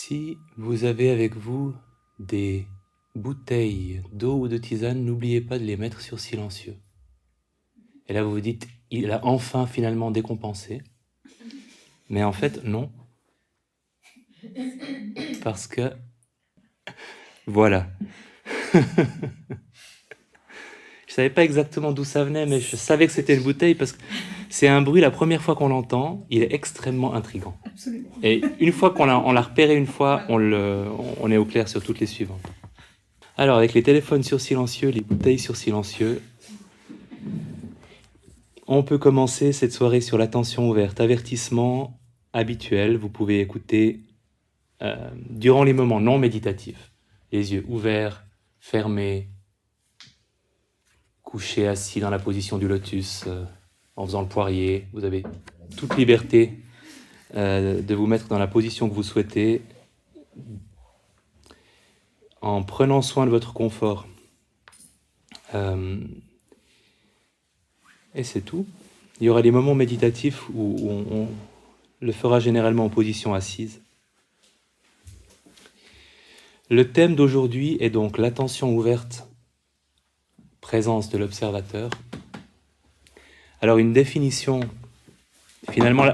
Si vous avez avec vous des bouteilles d'eau ou de tisane, n'oubliez pas de les mettre sur silencieux. Et là, vous vous dites, il a enfin finalement décompensé. Mais en fait, non. Parce que, voilà. Je savais pas exactement d'où ça venait, mais je savais que c'était une bouteille parce que c'est un bruit, la première fois qu'on l'entend, il est extrêmement intriguant. Absolument. Et une fois qu'on l'a repéré une fois, on est au clair sur toutes les suivantes. Alors, avec les téléphones sur silencieux, les bouteilles sur silencieux, on peut commencer cette soirée sur l'attention ouverte. Avertissement habituel, vous pouvez écouter durant les moments non méditatifs. Les yeux ouverts, fermés, couché, assis dans la position du lotus, en faisant le poirier. Vous avez toute liberté de vous mettre dans la position que vous souhaitez, en prenant soin de votre confort. Et c'est tout. Il y aura des moments méditatifs où on le fera généralement en position assise. Le thème d'aujourd'hui est donc l'attention ouverte, présence de l'observateur. Alors une définition, finalement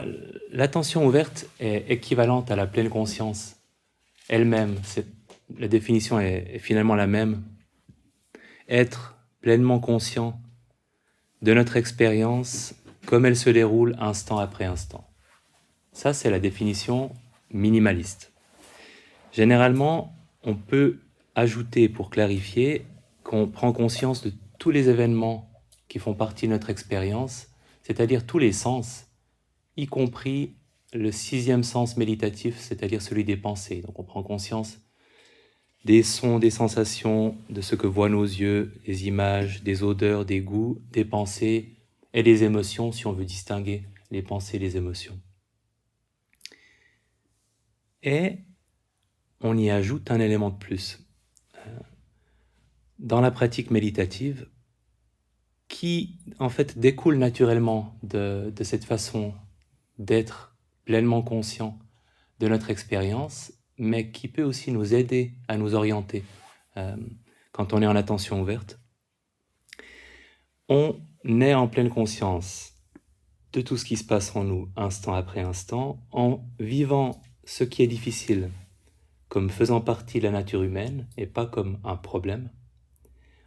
l'attention ouverte est équivalente à la pleine conscience elle-même. La définition est finalement la même. Être pleinement conscient de notre expérience comme elle se déroule instant après instant. Ça, c'est la définition minimaliste. Généralement, on peut ajouter, pour clarifier, qu'on prend conscience de tous les événements qui font partie de notre expérience, c'est-à-dire tous les sens, y compris le 6e sens méditatif, c'est-à-dire celui des pensées. Donc on prend conscience des sons, des sensations, de ce que voient nos yeux, des images, des odeurs, des goûts, des pensées et des émotions, si on veut distinguer les pensées et les émotions. Et on y ajoute un élément de plus. Dans la pratique méditative, qui en fait découle naturellement de cette façon d'être pleinement conscient de notre expérience, mais qui peut aussi nous aider à nous orienter quand on est en attention ouverte. On est en pleine conscience de tout ce qui se passe en nous, instant après instant, en vivant ce qui est difficile comme faisant partie de la nature humaine et pas comme un problème,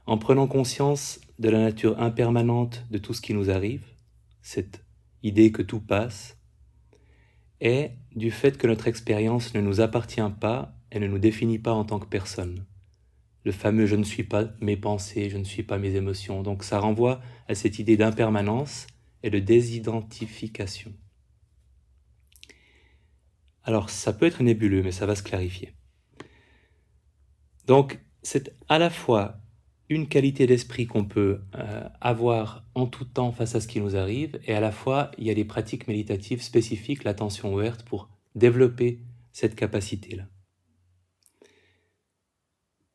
en prenant conscience de la nature impermanente de tout ce qui nous arrive, cette idée que tout passe, et du fait que notre expérience ne nous appartient pas et ne nous définit pas en tant que personne. Le fameux « je ne suis pas mes pensées, je ne suis pas mes émotions ». Donc ça renvoie à cette idée d'impermanence et de désidentification. Alors ça peut être nébuleux, mais ça va se clarifier. Donc c'est à la fois une qualité d'esprit qu'on peut avoir en tout temps face à ce qui nous arrive, et à la fois il y a des pratiques méditatives spécifiques, l'attention ouverte, pour développer cette capacité-là.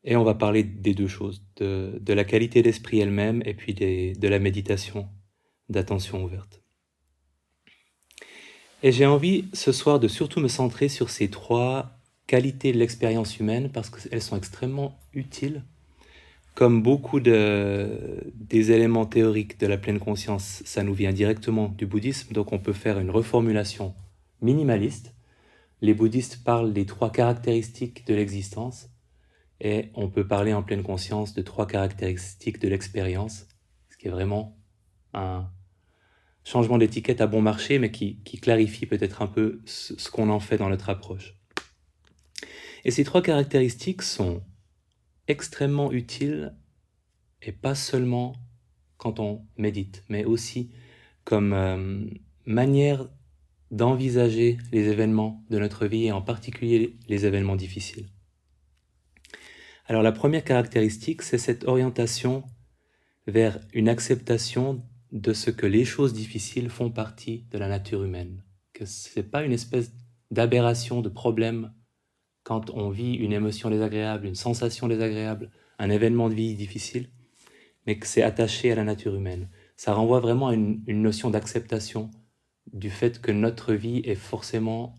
Et on va parler des deux choses, de la qualité d'esprit elle-même et puis de la méditation d'attention ouverte. Et j'ai envie ce soir de surtout me centrer sur ces 3 qualités de l'expérience humaine parce qu'elles sont extrêmement utiles. Comme beaucoup des éléments théoriques de la pleine conscience, ça nous vient directement du bouddhisme, donc on peut faire une reformulation minimaliste. Les bouddhistes parlent des 3 caractéristiques de l'existence, et on peut parler en pleine conscience de 3 caractéristiques de l'expérience, ce qui est vraiment un changement d'étiquette à bon marché, mais qui clarifie peut-être un peu ce qu'on en fait dans notre approche. Et ces 3 caractéristiques sont extrêmement utiles, et pas seulement quand on médite, mais aussi comme manière d'envisager les événements de notre vie, et en particulier les événements difficiles. Alors la première caractéristique, c'est cette orientation vers une acceptation de ce que les choses difficiles font partie de la nature humaine, que ce n'est pas une espèce d'aberration, de problème quand on vit une émotion désagréable, une sensation désagréable, un événement de vie difficile, mais que c'est attaché à la nature humaine. Ça renvoie vraiment à une notion d'acceptation du fait que notre vie est forcément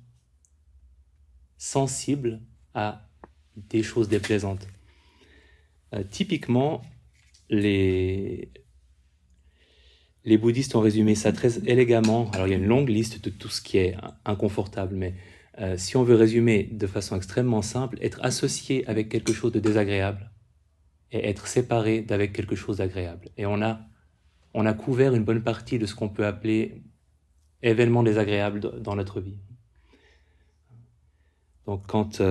sensible à des choses déplaisantes. Typiquement, les bouddhistes ont résumé ça très élégamment. Alors il y a une longue liste de tout ce qui est inconfortable, mais si on veut résumer de façon extrêmement simple, être associé avec quelque chose de désagréable et être séparé d'avec quelque chose d'agréable. Et on a couvert une bonne partie de ce qu'on peut appeler événements désagréables dans notre vie. Donc quand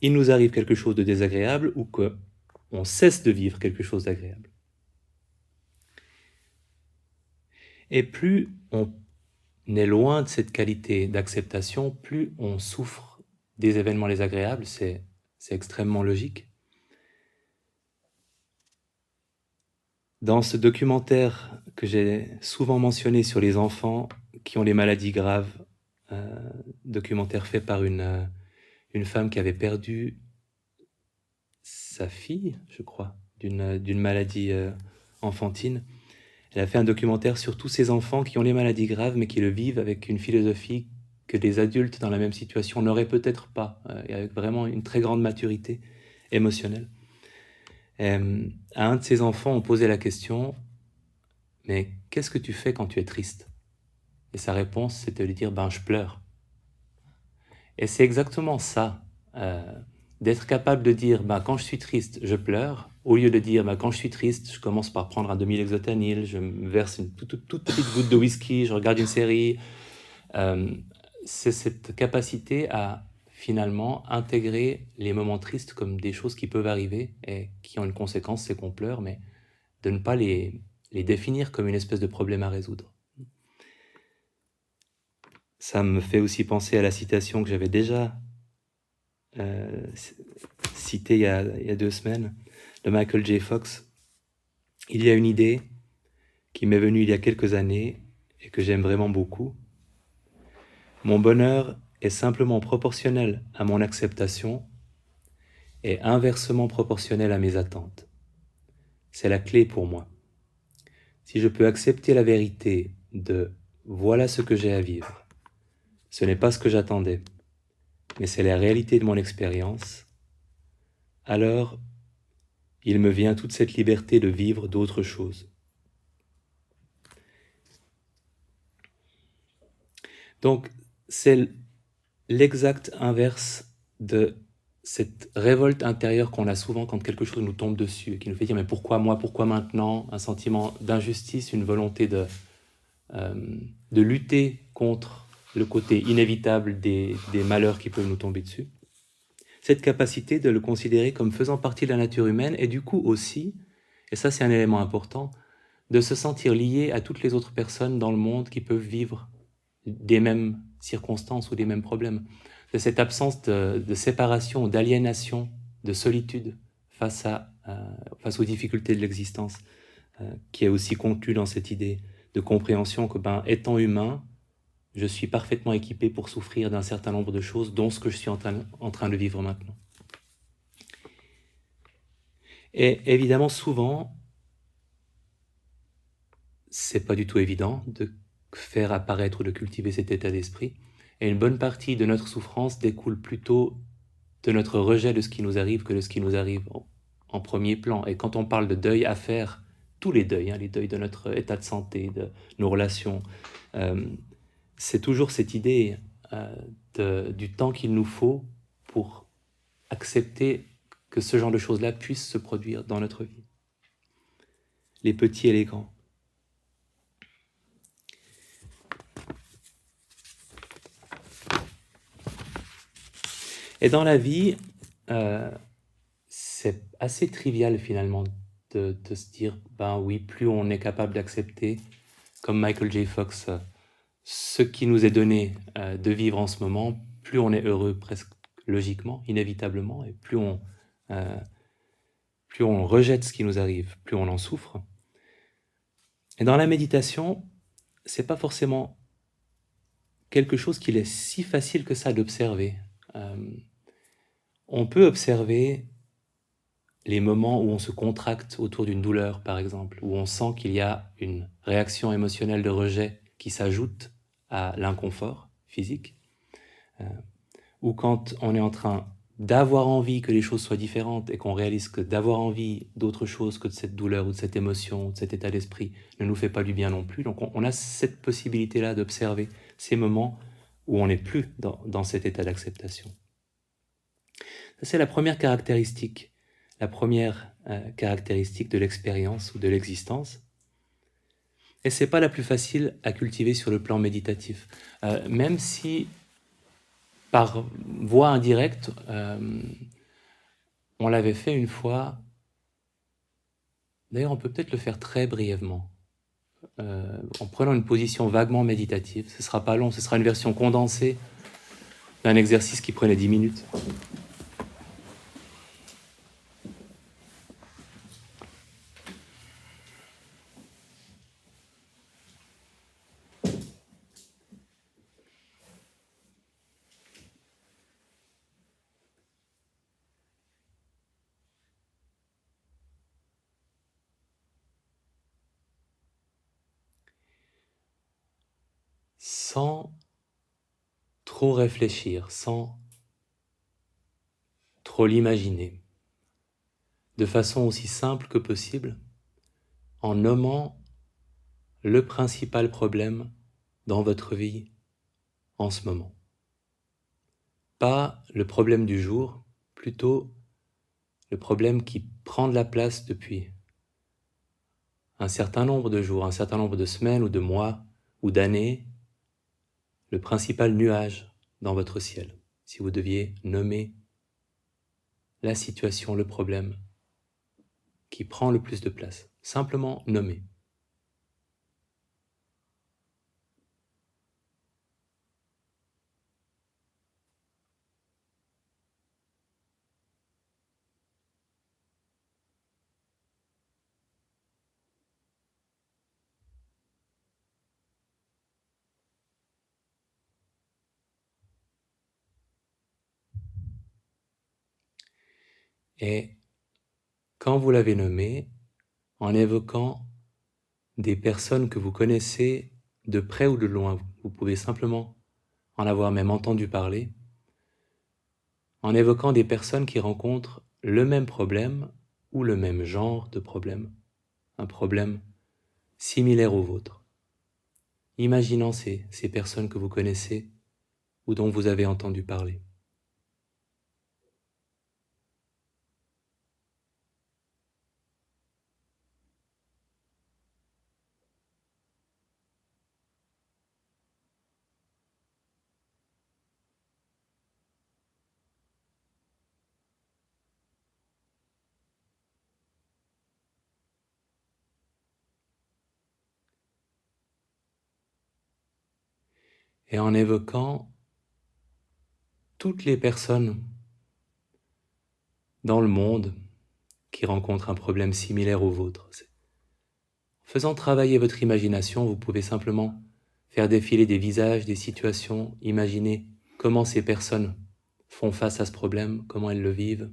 il nous arrive quelque chose de désagréable ou qu'on cesse de vivre quelque chose d'agréable. Et plus on est loin de cette qualité d'acceptation, plus on souffre des événements désagréables, c'est extrêmement logique. Dans ce documentaire que j'ai souvent mentionné sur les enfants qui ont des maladies graves, documentaire fait par une femme qui avait perdu sa fille, je crois, d'une maladie enfantine. Elle a fait un documentaire sur tous ces enfants qui ont les maladies graves, mais qui le vivent avec une philosophie que des adultes dans la même situation n'auraient peut-être pas, et avec vraiment une très grande maturité émotionnelle. Et, à un de ses enfants, on posait la question « Mais qu'est-ce que tu fais quand tu es triste ?» Et sa réponse, c'était de lui dire « Ben, je pleure. » Et c'est exactement ça, d'être capable de dire ben, « Quand je suis triste, je pleure », au lieu de dire ben, « Quand je suis triste, je commence par prendre un demi-lexotanil, je me verse une toute petite goutte de whisky, je regarde une série. » C'est cette capacité à finalement intégrer les moments tristes comme des choses qui peuvent arriver et qui ont une conséquence, c'est qu'on pleure, mais de ne pas les définir comme une espèce de problème à résoudre. Ça me fait aussi penser à la citation que j'avais déjà citée il y a 2 semaines, de Michael J. Fox. Il y a une idée qui m'est venue il y a quelques années et que j'aime vraiment beaucoup. Mon bonheur est simplement proportionnel à mon acceptation et inversement proportionnel à mes attentes. C'est la clé pour moi. Si je peux accepter la vérité de « voilà ce que j'ai à vivre », ce n'est pas ce que j'attendais, mais c'est la réalité de mon expérience, alors il me vient toute cette liberté de vivre d'autres choses. Donc, c'est l'exact inverse de cette révolte intérieure qu'on a souvent quand quelque chose nous tombe dessus et qui nous fait dire « mais pourquoi moi, pourquoi maintenant ?» Un sentiment d'injustice, une volonté de lutter contre le côté inévitable des malheurs qui peuvent nous tomber dessus. Cette capacité de le considérer comme faisant partie de la nature humaine et du coup aussi, et ça c'est un élément important, de se sentir lié à toutes les autres personnes dans le monde qui peuvent vivre des mêmes circonstances ou des mêmes problèmes. De cette absence de séparation, d'aliénation, de solitude face aux difficultés de l'existence, qui est aussi contenue dans cette idée de compréhension que, étant humain, je suis parfaitement équipé pour souffrir d'un certain nombre de choses, dont ce que je suis en train de vivre maintenant. Et évidemment, souvent, c'est pas du tout évident de faire apparaître ou de cultiver cet état d'esprit. Et une bonne partie de notre souffrance découle plutôt de notre rejet de ce qui nous arrive que de ce qui nous arrive en premier plan. Et quand on parle de deuil à faire, tous les deuils, les deuils de notre état de santé, de nos relations, c'est toujours cette idée du temps qu'il nous faut pour accepter que ce genre de choses-là puissent se produire dans notre vie. Les petits et les grands. Et dans la vie, c'est assez trivial finalement de se dire, oui, plus on est capable d'accepter, comme Michael J. Fox, ce qui nous est donné de vivre en ce moment, plus on est heureux presque logiquement, inévitablement, et plus on rejette ce qui nous arrive, plus on en souffre. Et dans la méditation, c'est pas forcément quelque chose qu'il est si facile que ça d'observer. On peut observer les moments où on se contracte autour d'une douleur, par exemple, où on sent qu'il y a une réaction émotionnelle de rejet qui s'ajoute à l'inconfort physique. ou quand on est en train d'avoir envie que les choses soient différentes et qu'on réalise que d'avoir envie d'autre chose que de cette douleur ou de cette émotion ou de cet état d'esprit ne nous fait pas du bien non plus. Donc on a cette possibilité-là d'observer ces moments où on n'est plus dans cet état d'acceptation. Ça, c'est la première caractéristique de l'expérience ou de l'existence. Et c'est pas la plus facile à cultiver sur le plan méditatif. Même si, par voie indirecte, on l'avait fait une fois. D'ailleurs, on peut peut-être le faire très brièvement, en prenant une position vaguement méditative. Ce sera pas long, ce sera une version condensée d'un exercice qui prenait 10 minutes. Sans trop réfléchir, sans trop l'imaginer, de façon aussi simple que possible, en nommant le principal problème dans votre vie en ce moment. Pas le problème du jour, plutôt le problème qui prend de la place depuis un certain nombre de jours, un certain nombre de semaines ou de mois ou d'années, le principal nuage dans votre ciel, si vous deviez nommer la situation, le problème qui prend le plus de place. Simplement nommer. Et quand vous l'avez nommé, en évoquant des personnes que vous connaissez de près ou de loin, vous pouvez simplement en avoir même entendu parler, en évoquant des personnes qui rencontrent le même problème ou le même genre de problème, un problème similaire au vôtre. Imaginant ces personnes que vous connaissez ou dont vous avez entendu parler. Et en évoquant toutes les personnes dans le monde qui rencontrent un problème similaire au vôtre. En faisant travailler votre imagination, vous pouvez simplement faire défiler des visages, des situations, imaginer comment ces personnes font face à ce problème, comment elles le vivent.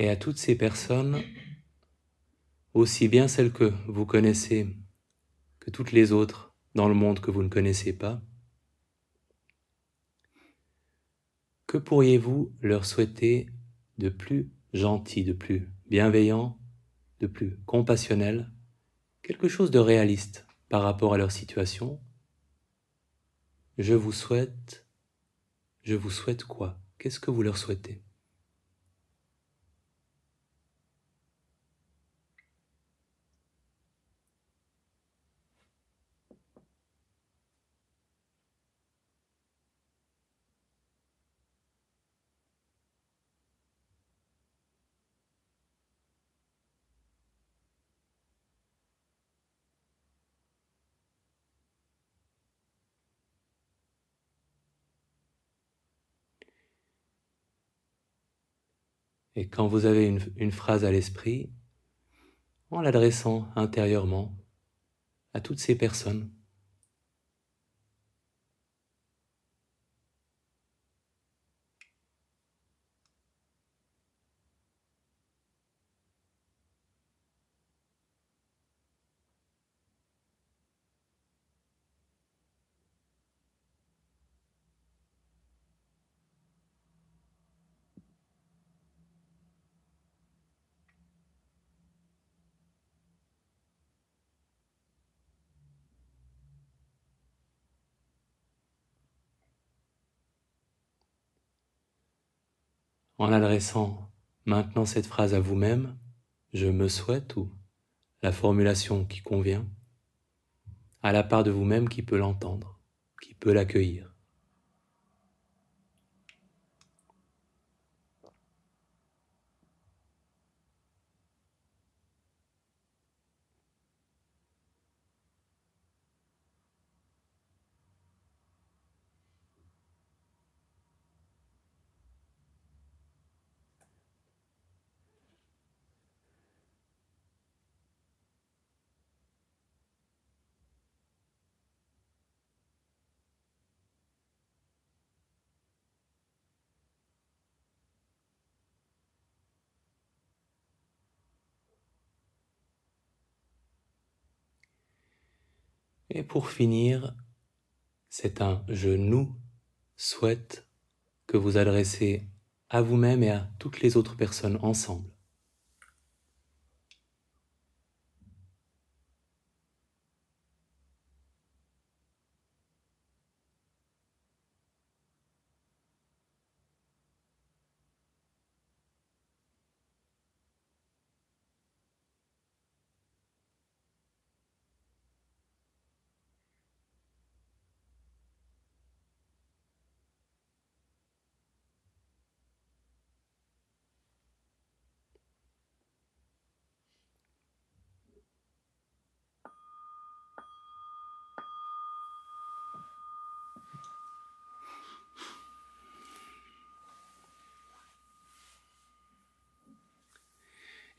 Et à toutes ces personnes, aussi bien celles que vous connaissez que toutes les autres dans le monde que vous ne connaissez pas, que pourriez-vous leur souhaiter de plus gentil, de plus bienveillant, de plus compassionnel, quelque chose de réaliste par rapport à leur situation? Je vous souhaite quoi? Qu'est-ce que vous leur souhaitez? Et quand vous avez une phrase à l'esprit, en l'adressant intérieurement à toutes ces personnes, en adressant maintenant cette phrase à vous-même, je me souhaite, ou la formulation qui convient, à la part de vous-même qui peut l'entendre, qui peut l'accueillir. Et pour finir, c'est un « je nous souhaite » que vous adressez à vous-même et à toutes les autres personnes ensemble.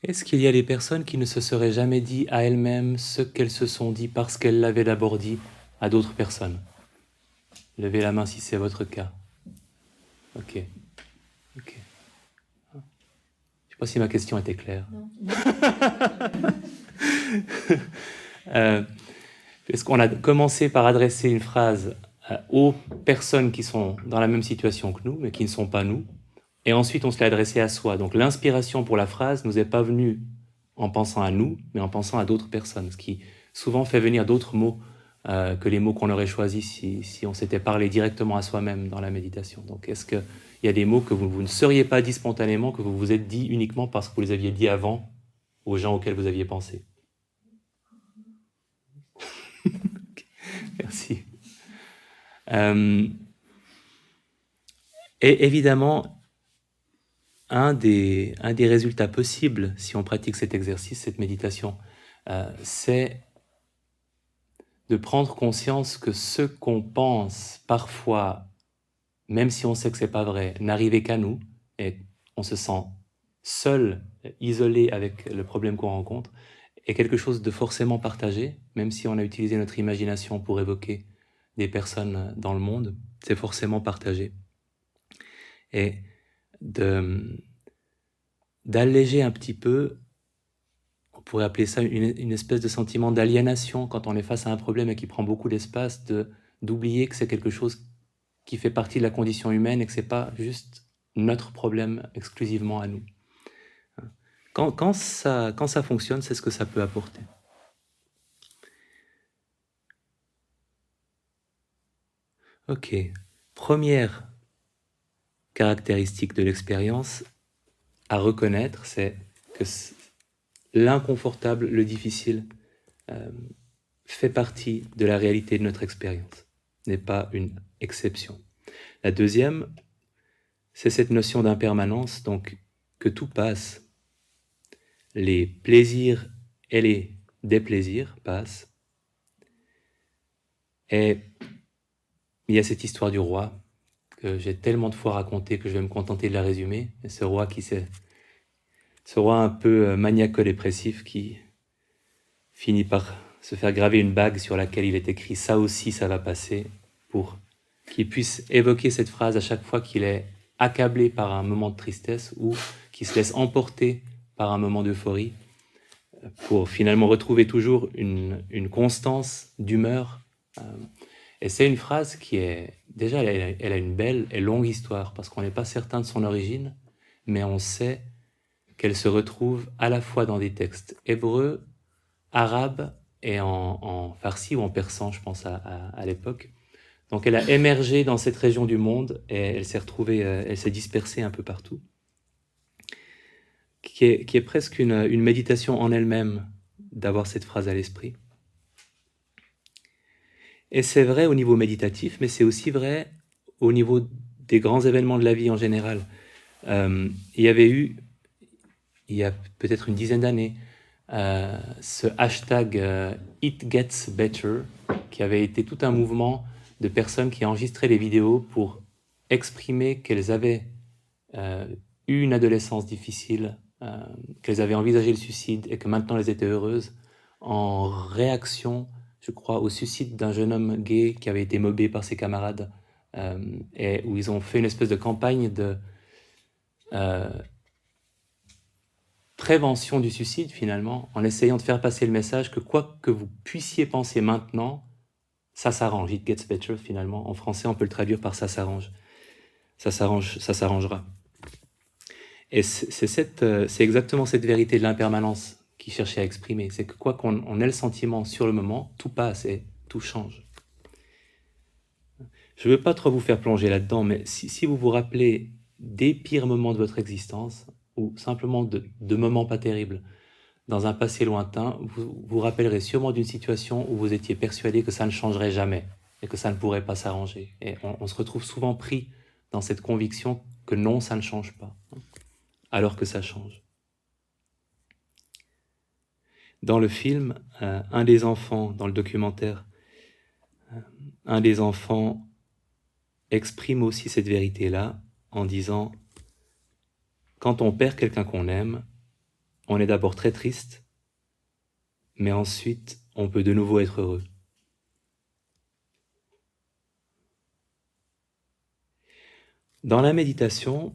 Est-ce qu'il y a des personnes qui ne se seraient jamais dit à elles-mêmes ce qu'elles se sont dit parce qu'elles l'avaient d'abord dit à d'autres personnes? Levez la main si c'est votre cas. Ok. Ok. Je ne sais pas si ma question était claire. Est-ce qu'on a commencé par adresser une phrase aux personnes qui sont dans la même situation que nous, mais qui ne sont pas nous, et ensuite on se l'a adressé à soi. Donc l'inspiration pour la phrase ne nous est pas venue en pensant à nous, mais en pensant à d'autres personnes, ce qui souvent fait venir d'autres mots que les mots qu'on aurait choisis si on s'était parlé directement à soi-même dans la méditation. Donc est-ce qu'il y a des mots que vous ne seriez pas dit spontanément, que vous vous êtes dit uniquement parce que vous les aviez dit avant aux gens auxquels vous aviez pensé? Merci. Et évidemment, un des résultats possibles, si on pratique cet exercice, cette méditation, c'est de prendre conscience que ce qu'on pense parfois, même si on sait que c'est pas vrai, n'arrivait qu'à nous, et on se sent seul, isolé avec le problème qu'on rencontre, est quelque chose de forcément partagé, même si on a utilisé notre imagination pour évoquer des personnes dans le monde, c'est forcément partagé. Et d'alléger un petit peu, on pourrait appeler ça une espèce de sentiment d'aliénation quand on est face à un problème et qui prend beaucoup d'espace, d'oublier que c'est quelque chose qui fait partie de la condition humaine et que c'est pas juste notre problème exclusivement à nous. Quand ça fonctionne, c'est ce que ça peut apporter. Ok, première caractéristique de l'expérience à reconnaître, c'est que l'inconfortable, le difficile, fait partie de la réalité de notre expérience, n'est pas une exception. La deuxième, c'est cette notion d'impermanence, donc que tout passe. Les plaisirs et les déplaisirs passent. Et il y a cette histoire du roi, que j'ai tellement de fois racontée que je vais me contenter de la résumer. Et ce roi qui s'est Ce roi un peu maniaco-dépressif qui finit par se faire graver une bague sur laquelle il est écrit « ça aussi, ça va passer » pour qu'il puisse évoquer cette phrase à chaque fois qu'il est accablé par un moment de tristesse ou qu'il se laisse emporter par un moment d'euphorie pour finalement retrouver toujours une constance d'humeur. Et c'est une phrase qui est, déjà, elle a une belle et longue histoire parce qu'on n'est pas certain de son origine, mais on sait qu'elle se retrouve à la fois dans des textes hébreux, arabes et en farsi ou en persan, je pense, à l'époque. Donc elle a émergé dans cette région du monde et elle s'est retrouvée, elle s'est dispersée un peu partout, qui est presque une méditation en elle-même d'avoir cette phrase à l'esprit. Et c'est vrai au niveau méditatif, mais c'est aussi vrai au niveau des grands événements de la vie en général. Il y avait eu, il y a peut-être une dizaine d'années, ce hashtag It Gets Better, qui avait été tout un mouvement de personnes qui enregistraient les vidéos pour exprimer qu'elles avaient eu une adolescence difficile, qu'elles avaient envisagé le suicide et que maintenant elles étaient heureuses, en réaction, je crois, au suicide d'un jeune homme gay qui avait été mobé par ses camarades, et où ils ont fait une espèce de campagne de prévention du suicide finalement, en essayant de faire passer le message que quoi que vous puissiez penser maintenant, ça s'arrange. It gets better finalement. En français, on peut le traduire par ça s'arrange. Ça s'arrangera. Et c'est exactement cette vérité de l'impermanence qu'il cherchait à exprimer. C'est que quoi qu'on ait le sentiment sur le moment, tout passe et tout change. Je ne veux pas trop vous faire plonger là-dedans, mais si vous vous rappelez des pires moments de votre existence, ou simplement de moments pas terribles, dans un passé lointain, vous vous rappellerez sûrement d'une situation où vous étiez persuadé que ça ne changerait jamais et que ça ne pourrait pas s'arranger. Et on se retrouve souvent pris dans cette conviction que non, ça ne change pas, alors que ça change. Dans le film, un des enfants, dans le documentaire, un des enfants exprime aussi cette vérité-là en disant « Quand on perd quelqu'un qu'on aime, on est d'abord très triste, mais ensuite on peut de nouveau être heureux. » Dans la méditation,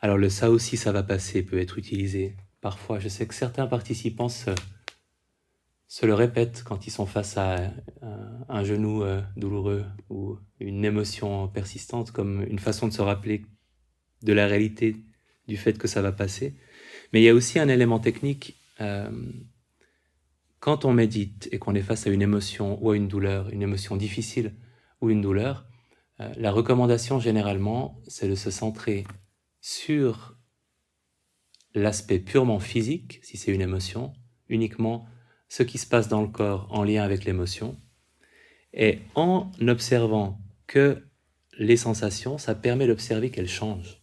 alors le « ça aussi, ça va passer » peut être utilisé. Parfois, je sais que certains participants se le répètent quand ils sont face à un genou douloureux ou une émotion persistante, comme une façon de se rappeler de la réalité du fait que ça va passer. Mais il y a aussi un élément technique. Quand on médite et qu'on est face à une émotion ou à une douleur, une émotion difficile ou une douleur, la recommandation généralement, c'est de se centrer sur l'aspect purement physique, si c'est une émotion, uniquement ce qui se passe dans le corps en lien avec l'émotion. Et en observant que les sensations, ça permet d'observer qu'elles changent.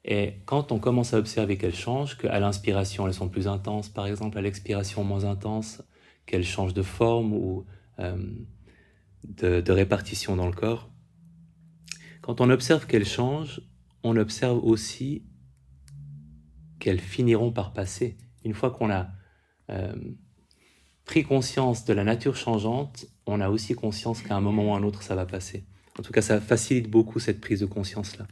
Et quand on commence à observer qu'elles changent, qu'à l'inspiration elles sont plus intenses, par exemple, à l'expiration moins intenses, qu'elles changent de forme ou de répartition dans le corps, quand on observe qu'elles changent, on observe aussi qu'elles finiront par passer. Une fois qu'on a pris conscience de la nature changeante, on a aussi conscience qu'à un moment ou à un autre, ça va passer. En tout cas, ça facilite beaucoup cette prise de conscience-là.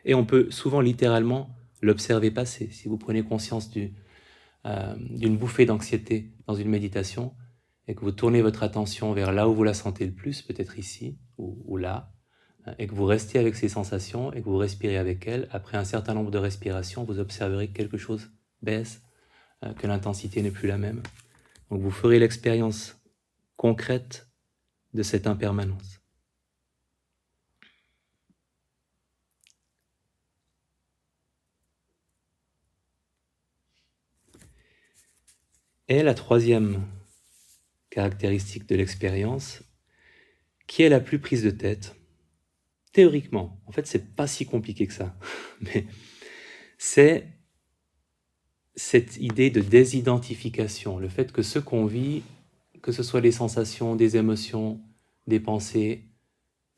Et on peut souvent littéralement l'observer passer. Si vous prenez conscience d'une bouffée d'anxiété dans une méditation et que vous tournez votre attention vers là où vous la sentez le plus, peut-être ici ou là, et que vous restez avec ces sensations et que vous respirez avec elles, après un certain nombre de respirations, vous observerez que quelque chose baisse, que l'intensité n'est plus la même. Donc vous ferez l'expérience concrète de cette impermanence. Et la troisième caractéristique de l'expérience, qui est la plus prise de tête, théoriquement, en fait c'est pas si compliqué que ça, mais c'est cette idée de désidentification, le fait que ce qu'on vit, que ce soit des sensations, des émotions, des pensées,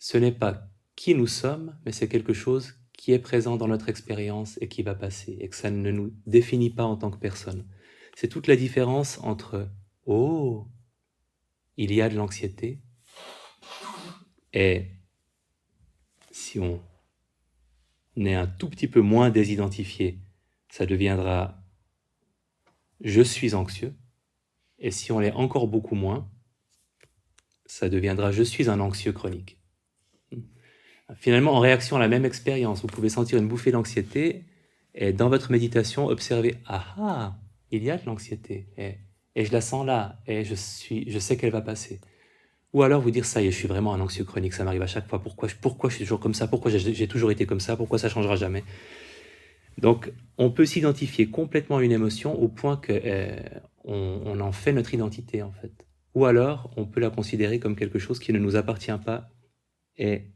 ce n'est pas qui nous sommes, mais c'est quelque chose qui est présent dans notre expérience et qui va passer, et que ça ne nous définit pas en tant que personne. C'est toute la différence entre « Oh, il y a de l'anxiété » et si on est un tout petit peu moins désidentifié, ça deviendra « Je suis anxieux » et si on l'est encore beaucoup moins, ça deviendra « Je suis un anxieux chronique ». Finalement, en réaction à la même expérience, vous pouvez sentir une bouffée d'anxiété et dans votre méditation, observer « Ah ah, il y a de l'anxiété et je la sens là et je sais qu'elle va passer ». Ou alors vous dire « Ça y est, je suis vraiment un anxieux chronique, ça m'arrive à chaque fois, pourquoi je suis toujours comme ça, pourquoi j'ai toujours été comme ça, pourquoi ça ne changera jamais ?» Donc, on peut s'identifier complètement à une émotion au point que on en fait notre identité, en fait. Ou alors, on peut la considérer comme quelque chose qui ne nous appartient pas et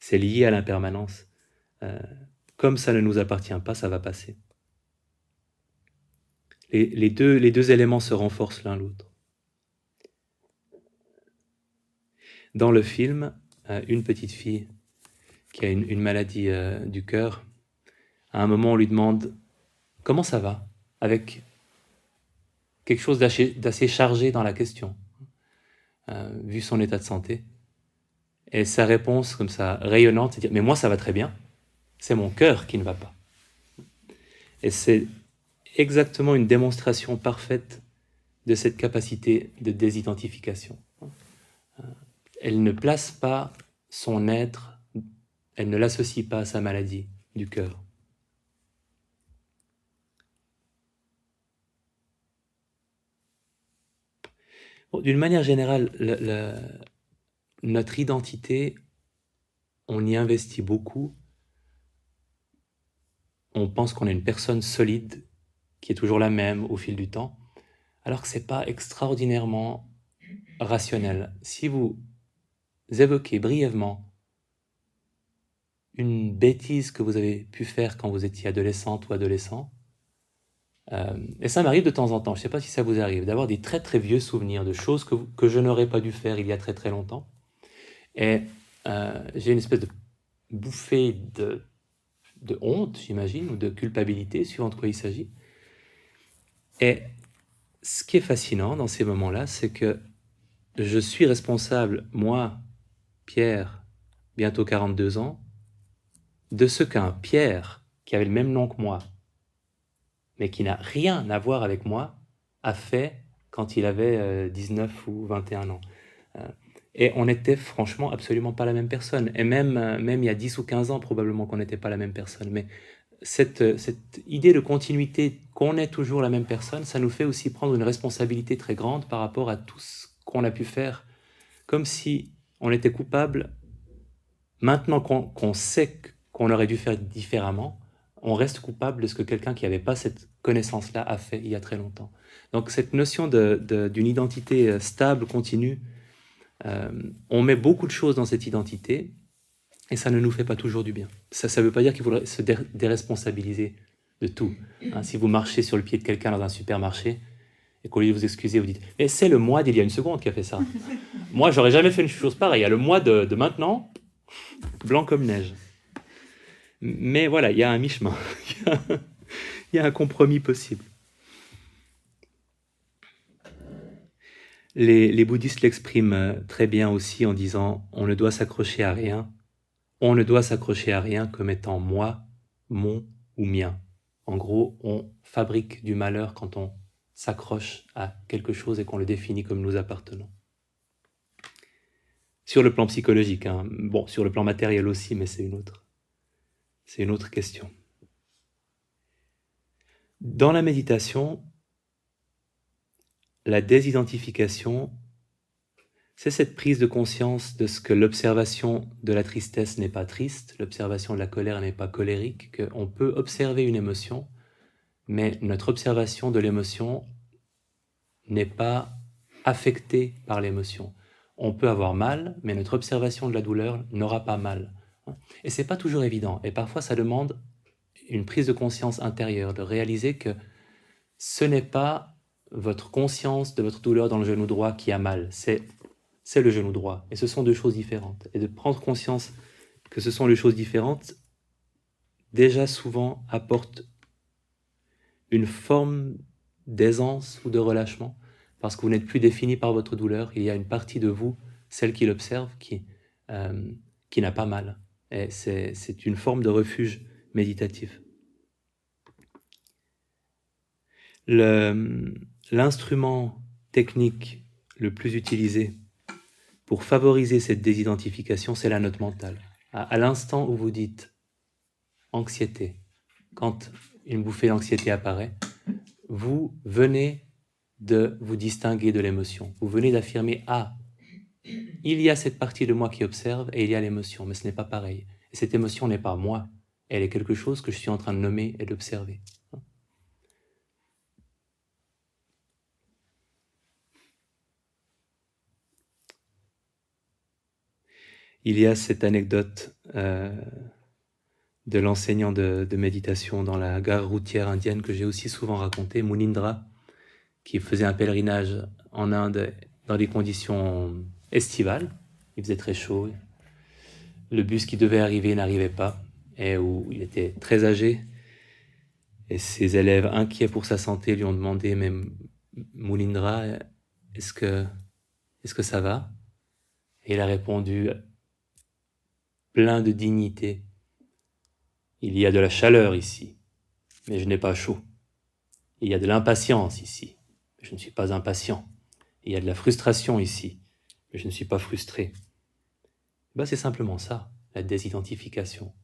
c'est lié à l'impermanence. Comme ça ne nous appartient pas, ça va passer. Les deux éléments se renforcent l'un l'autre. Dans le film, une petite fille qui a une maladie du cœur, à un moment on lui demande « Comment ça va ?» avec quelque chose d'assez chargé dans la question, vu son état de santé. Et sa réponse, comme ça, rayonnante, c'est de dire « Mais moi ça va très bien, c'est mon cœur qui ne va pas. » Et c'est exactement une démonstration parfaite de cette capacité de désidentification. Elle ne place pas son être, elle ne l'associe pas à sa maladie du cœur. Bon, d'une manière générale, notre identité, on y investit beaucoup. On pense qu'on est une personne solide, qui est toujours la même au fil du temps, alors que ce n'est pas extraordinairement rationnel. Si vous évoquez brièvement une bêtise que vous avez pu faire quand vous étiez adolescente ou adolescent, et ça m'arrive de temps en temps, je ne sais pas si ça vous arrive, d'avoir des très très vieux souvenirs de choses que je n'aurais pas dû faire il y a très très longtemps, et j'ai une espèce de bouffée de honte, j'imagine, ou de culpabilité, suivant de quoi il s'agit. Et ce qui est fascinant dans ces moments-là, c'est que je suis responsable, moi, Pierre, bientôt 42 ans, de ce qu'un Pierre, qui avait le même nom que moi, mais qui n'a rien à voir avec moi, a fait quand il avait 19 ou 21 ans. Et on n'était franchement absolument pas la même personne. Et même il y a 10 ou 15 ans, probablement qu'on n'était pas la même personne. Mais cette idée de continuité, qu'on est toujours la même personne, ça nous fait aussi prendre une responsabilité très grande par rapport à tout ce qu'on a pu faire, comme si on était coupable. Maintenant qu'on sait qu'on aurait dû faire différemment, on reste coupable de ce que quelqu'un qui n'avait pas cette connaissance-là a fait il y a très longtemps. Donc cette notion d'une identité stable, continue, on met beaucoup de choses dans cette identité et ça ne nous fait pas toujours du bien. Ça ne veut pas dire qu'il faudrait se déresponsabiliser de tout. Hein, si vous marchez sur le pied de quelqu'un dans un supermarché et qu'au lieu de vous excuser, vous dites « Mais c'est le moi d'il y a une seconde qui a fait ça. Moi, j'aurais jamais fait une chose pareille. Il y a le moi de maintenant, blanc comme neige. » Mais voilà, il y a un mi-chemin. Il y a un compromis possible. Les bouddhistes l'expriment très bien aussi en disant « On ne doit s'accrocher à rien. On ne doit s'accrocher à rien comme étant moi, mon ou mien. » En gros, on fabrique du malheur quand on s'accroche à quelque chose et qu'on le définit comme nous appartenant. Sur le plan psychologique, hein. Bon, sur le plan matériel aussi, mais c'est une autre question. Dans la méditation, la désidentification, c'est cette prise de conscience de ce que l'observation de la tristesse n'est pas triste, l'observation de la colère n'est pas colérique, qu'on peut observer une émotion, mais notre observation de l'émotion n'est pas affectée par l'émotion. On peut avoir mal, mais notre observation de la douleur n'aura pas mal. Et c'est pas toujours évident, et parfois ça demande une prise de conscience intérieure, de réaliser que ce n'est pas votre conscience de votre douleur dans le genou droit qui a mal, c'est le genou droit, et ce sont deux choses différentes. Et de prendre conscience que ce sont deux choses différentes, déjà souvent apporte une forme d'aisance ou de relâchement, parce que vous n'êtes plus défini par votre douleur. Il y a une partie de vous, celle qui l'observe, qui n'a pas mal. Et c'est une forme de refuge méditatif. L'instrument technique le plus utilisé pour favoriser cette désidentification, c'est la note mentale. À l'instant où vous dites anxiété, quand une bouffée d'anxiété apparaît, vous venez de vous distinguer de l'émotion. Vous venez d'affirmer « Ah, il y a cette partie de moi qui observe et il y a l'émotion, mais ce n'est pas pareil. Et cette émotion n'est pas moi, elle est quelque chose que je suis en train de nommer et d'observer. » Il y a cette anecdote de l'enseignant de méditation dans la gare routière indienne que j'ai aussi souvent raconté, Munindra, qui faisait un pèlerinage en Inde dans des conditions estivales. Il faisait très chaud. Le bus qui devait arriver n'arrivait pas, et où il était très âgé. Et ses élèves, inquiets pour sa santé, lui ont demandé « Mais Munindra, est-ce que ça va ?» Et il a répondu, plein de dignité, « Il y a de la chaleur ici, mais je n'ai pas chaud. Il y a de l'impatience ici, mais je ne suis pas impatient. Il y a de la frustration ici, mais je ne suis pas frustré. » C'est simplement ça, la désidentification.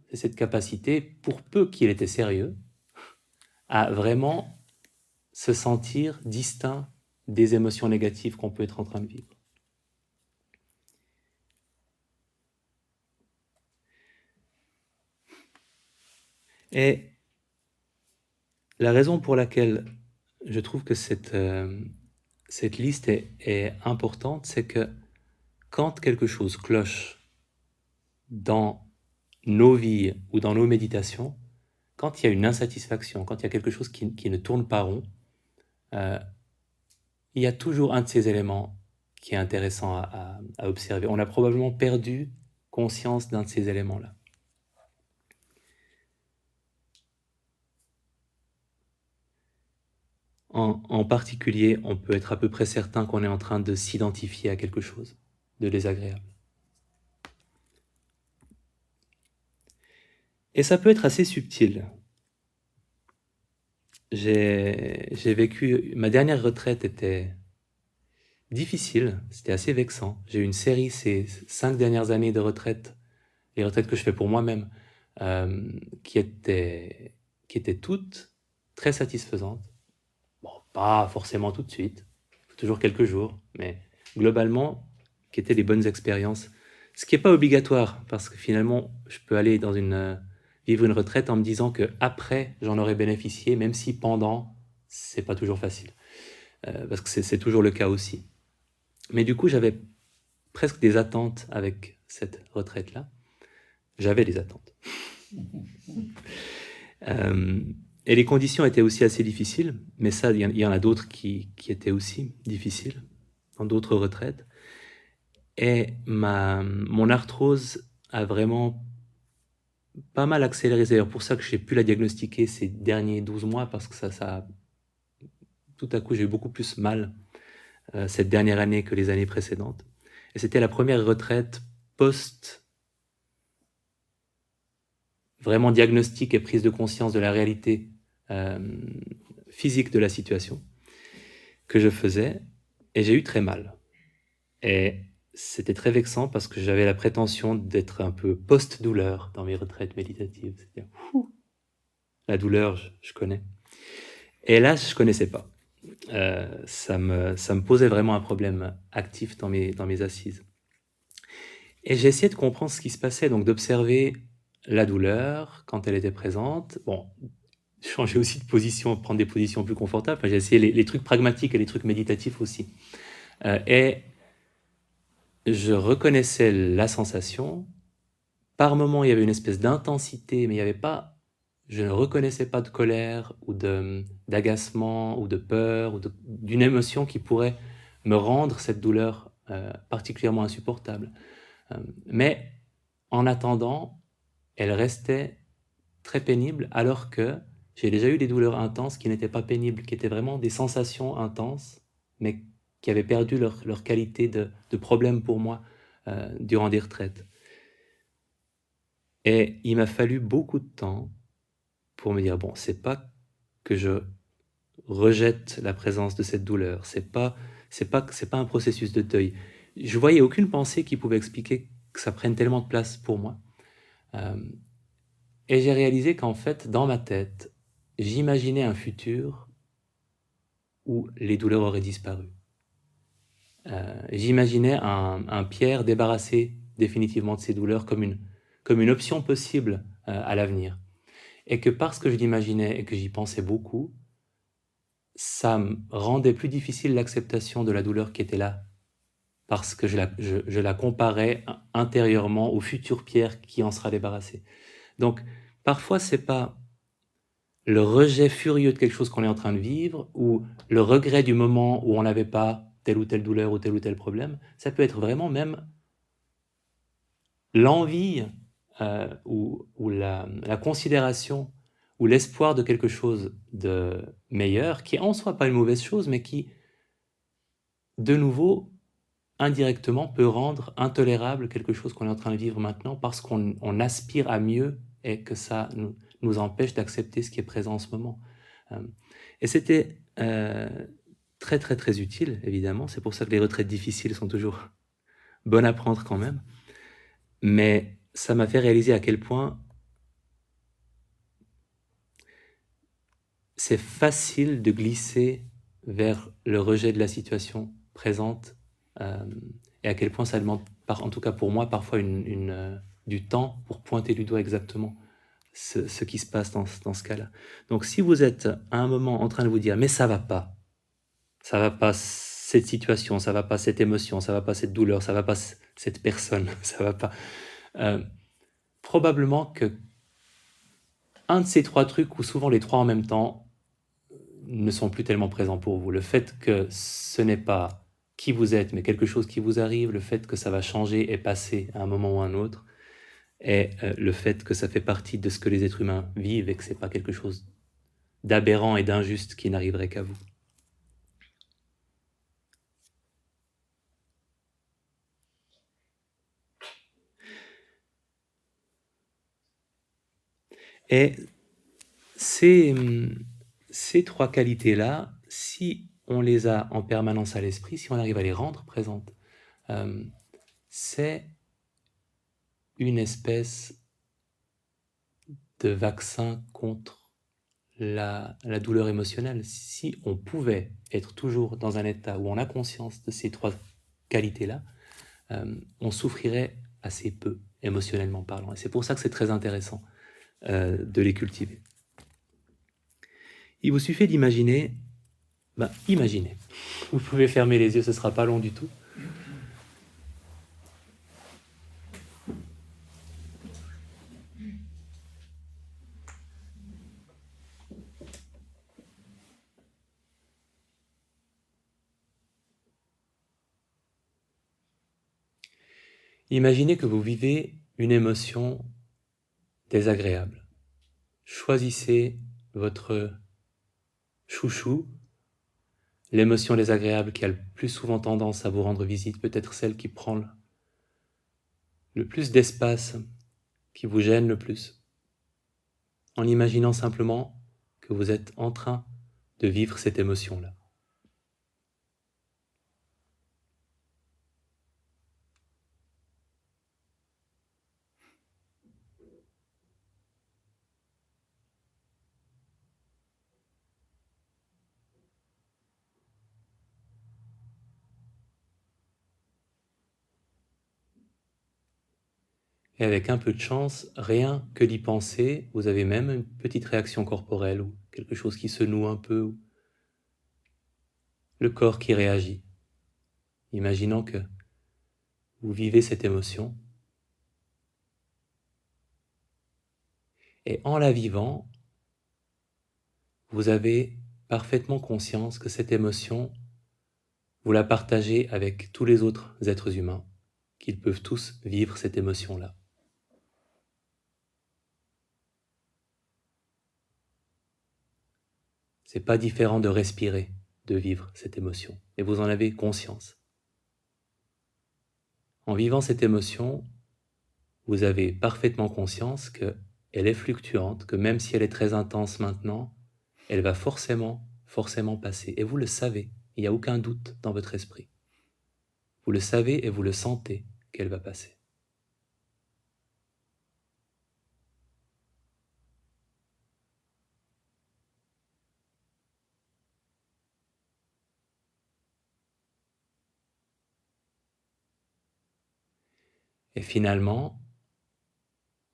C'est cette capacité, pour peu qu'il était sérieux, à vraiment se sentir distinct des émotions négatives qu'on peut être en train de vivre. Et la raison pour laquelle je trouve que cette liste est importante, c'est que quand quelque chose cloche dans nos vies ou dans nos méditations, quand il y a une insatisfaction, quand il y a quelque chose qui ne tourne pas rond, il y a toujours un de ces éléments qui est intéressant à observer. On a probablement perdu conscience d'un de ces éléments-là. En particulier, on peut être à peu près certain qu'on est en train de s'identifier à quelque chose de désagréable. Et ça peut être assez subtil. J'ai vécu... Ma dernière retraite était difficile, c'était assez vexant. J'ai eu une série, ces 5 dernières années de retraite, les retraites que je fais pour moi-même, qui étaient toutes très satisfaisantes. Bon, pas forcément tout de suite, toujours quelques jours, mais globalement, qui étaient des bonnes expériences. Ce qui n'est pas obligatoire, parce que finalement, je peux aller vivre une retraite en me disant que après j'en aurais bénéficié, même si pendant, c'est pas toujours facile. Parce que c'est toujours le cas aussi. Mais du coup, j'avais presque des attentes avec cette retraite-là. J'avais des attentes. Et les conditions étaient aussi assez difficiles, mais ça, il y en a d'autres qui étaient aussi difficiles, dans d'autres retraites. Et mon arthrose a vraiment pas mal accéléré. C'est d'ailleurs pour ça que j'ai pu la diagnostiquer ces derniers 12 mois, parce que ça tout à coup, j'ai eu beaucoup plus mal cette dernière année que les années précédentes. Et c'était la première retraite vraiment diagnostic et prise de conscience de la réalité physique de la situation que je faisais, et j'ai eu très mal. Et c'était très vexant parce que j'avais la prétention d'être un peu post-douleur dans mes retraites méditatives. C'est-à-dire, la douleur, je connais. Et là, je connaissais pas. Ça me posait vraiment un problème actif dans mes assises. Et j'ai essayé de comprendre ce qui se passait, donc d'observer la douleur quand elle était présente. Bon, changer aussi de position, prendre des positions plus confortables. Enfin, j'ai essayé les trucs pragmatiques et les trucs méditatifs aussi. Et je reconnaissais la sensation. Par moments, il y avait une espèce d'intensité, mais il y avait pas... Je ne reconnaissais pas de colère ou d'agacement ou de peur ou d'une émotion qui pourrait me rendre cette douleur particulièrement insupportable. Mais en attendant, elle restait très pénible, alors que j'ai déjà eu des douleurs intenses qui n'étaient pas pénibles, qui étaient vraiment des sensations intenses, mais qui avaient perdu leur qualité de problème pour moi durant des retraites. Et il m'a fallu beaucoup de temps pour me dire, bon, c'est pas que je rejette la présence de cette douleur, c'est pas un processus de deuil. Je voyais aucune pensée qui pouvait expliquer que ça prenne tellement de place pour moi. Et j'ai réalisé qu'en fait, dans ma tête, j'imaginais un futur où les douleurs auraient disparu. J'imaginais un Pierre débarrassé définitivement de ses douleurs comme une option possible à l'avenir. Et que parce que je l'imaginais et que j'y pensais beaucoup, ça me rendait plus difficile l'acceptation de la douleur qui était là, parce que je la comparais intérieurement au futur Pierre qui en sera débarrassé. Donc, parfois, c'est pas le rejet furieux de quelque chose qu'on est en train de vivre, ou le regret du moment où on n'avait pas telle ou telle douleur ou tel problème. Ça peut être vraiment même l'envie ou la considération ou l'espoir de quelque chose de meilleur, qui en soi pas une mauvaise chose, mais qui, de nouveau, indirectement peut rendre intolérable quelque chose qu'on est en train de vivre maintenant, parce qu'on aspire à mieux et que ça nous empêche d'accepter ce qui est présent en ce moment. Et c'était très très très utile, évidemment. C'est pour ça que les retraites difficiles sont toujours bonnes à prendre quand même. Mais ça m'a fait réaliser à quel point c'est facile de glisser vers le rejet de la situation présente, et à quel point ça demande, en tout cas pour moi, parfois du temps pour pointer du doigt exactement ce qui se passe dans ce cas-là. Donc si vous êtes à un moment en train de vous dire « mais ça va pas cette situation, ça va pas cette émotion, ça va pas cette douleur, ça va pas cette personne, ça va pas… » probablement que un de ces trois trucs, ou souvent les trois en même temps, ne sont plus tellement présents pour vous. Le fait que ce n'est pas qui vous êtes, mais quelque chose qui vous arrive, le fait que ça va changer et passer à un moment ou à un autre, et le fait que ça fait partie de ce que les êtres humains vivent et que c'est pas quelque chose d'aberrant et d'injuste qui n'arriverait qu'à vous. Et ces trois qualités-là, si on les a en permanence à l'esprit, si on arrive à les rendre présentes, c'est une espèce de vaccin contre la douleur émotionnelle. Si on pouvait être toujours dans un état où on a conscience de ces trois qualités-là, on souffrirait assez peu, émotionnellement parlant. Et c'est pour ça que c'est très intéressant de les cultiver. Il vous suffit d'imaginer, imaginez. Vous pouvez fermer les yeux, ce ne sera pas long du tout. Imaginez que vous vivez une émotion désagréable. Choisissez votre chouchou, l'émotion désagréable qui a le plus souvent tendance à vous rendre visite, peut-être celle qui prend le plus d'espace, qui vous gêne le plus, en imaginant simplement que vous êtes en train de vivre cette émotion-là. Et avec un peu de chance, rien que d'y penser, vous avez même une petite réaction corporelle ou quelque chose qui se noue un peu, ou le corps qui réagit, imaginant que vous vivez cette émotion. Et en la vivant, vous avez parfaitement conscience que cette émotion, vous la partagez avec tous les autres êtres humains, qu'ils peuvent tous vivre cette émotion-là. C'est pas différent de respirer, de vivre cette émotion. Et vous en avez conscience. En vivant cette émotion, vous avez parfaitement conscience qu'elle est fluctuante, que même si elle est très intense maintenant, elle va forcément passer. Et vous le savez, il n'y a aucun doute dans votre esprit. Vous le savez et vous le sentez qu'elle va passer. Et finalement,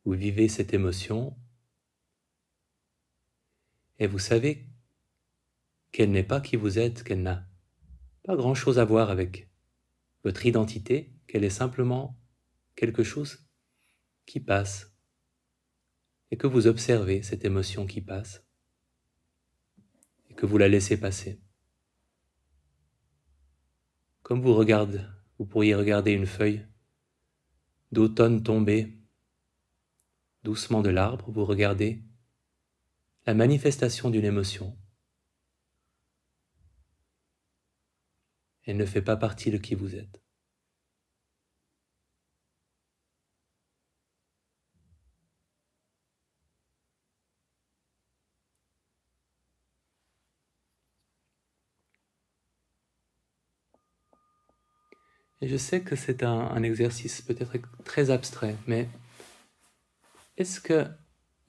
vous vivez cette émotion et vous savez qu'elle n'est pas qui vous êtes, qu'elle n'a pas grand-chose à voir avec votre identité, qu'elle est simplement quelque chose qui passe et que vous observez cette émotion qui passe et que vous la laissez passer. Comme vous pourriez regarder une feuille d'automne tomber doucement de l'arbre, vous regardez la manifestation d'une émotion. Elle ne fait pas partie de qui vous êtes. Et je sais que c'est un exercice peut-être très abstrait, mais est-ce que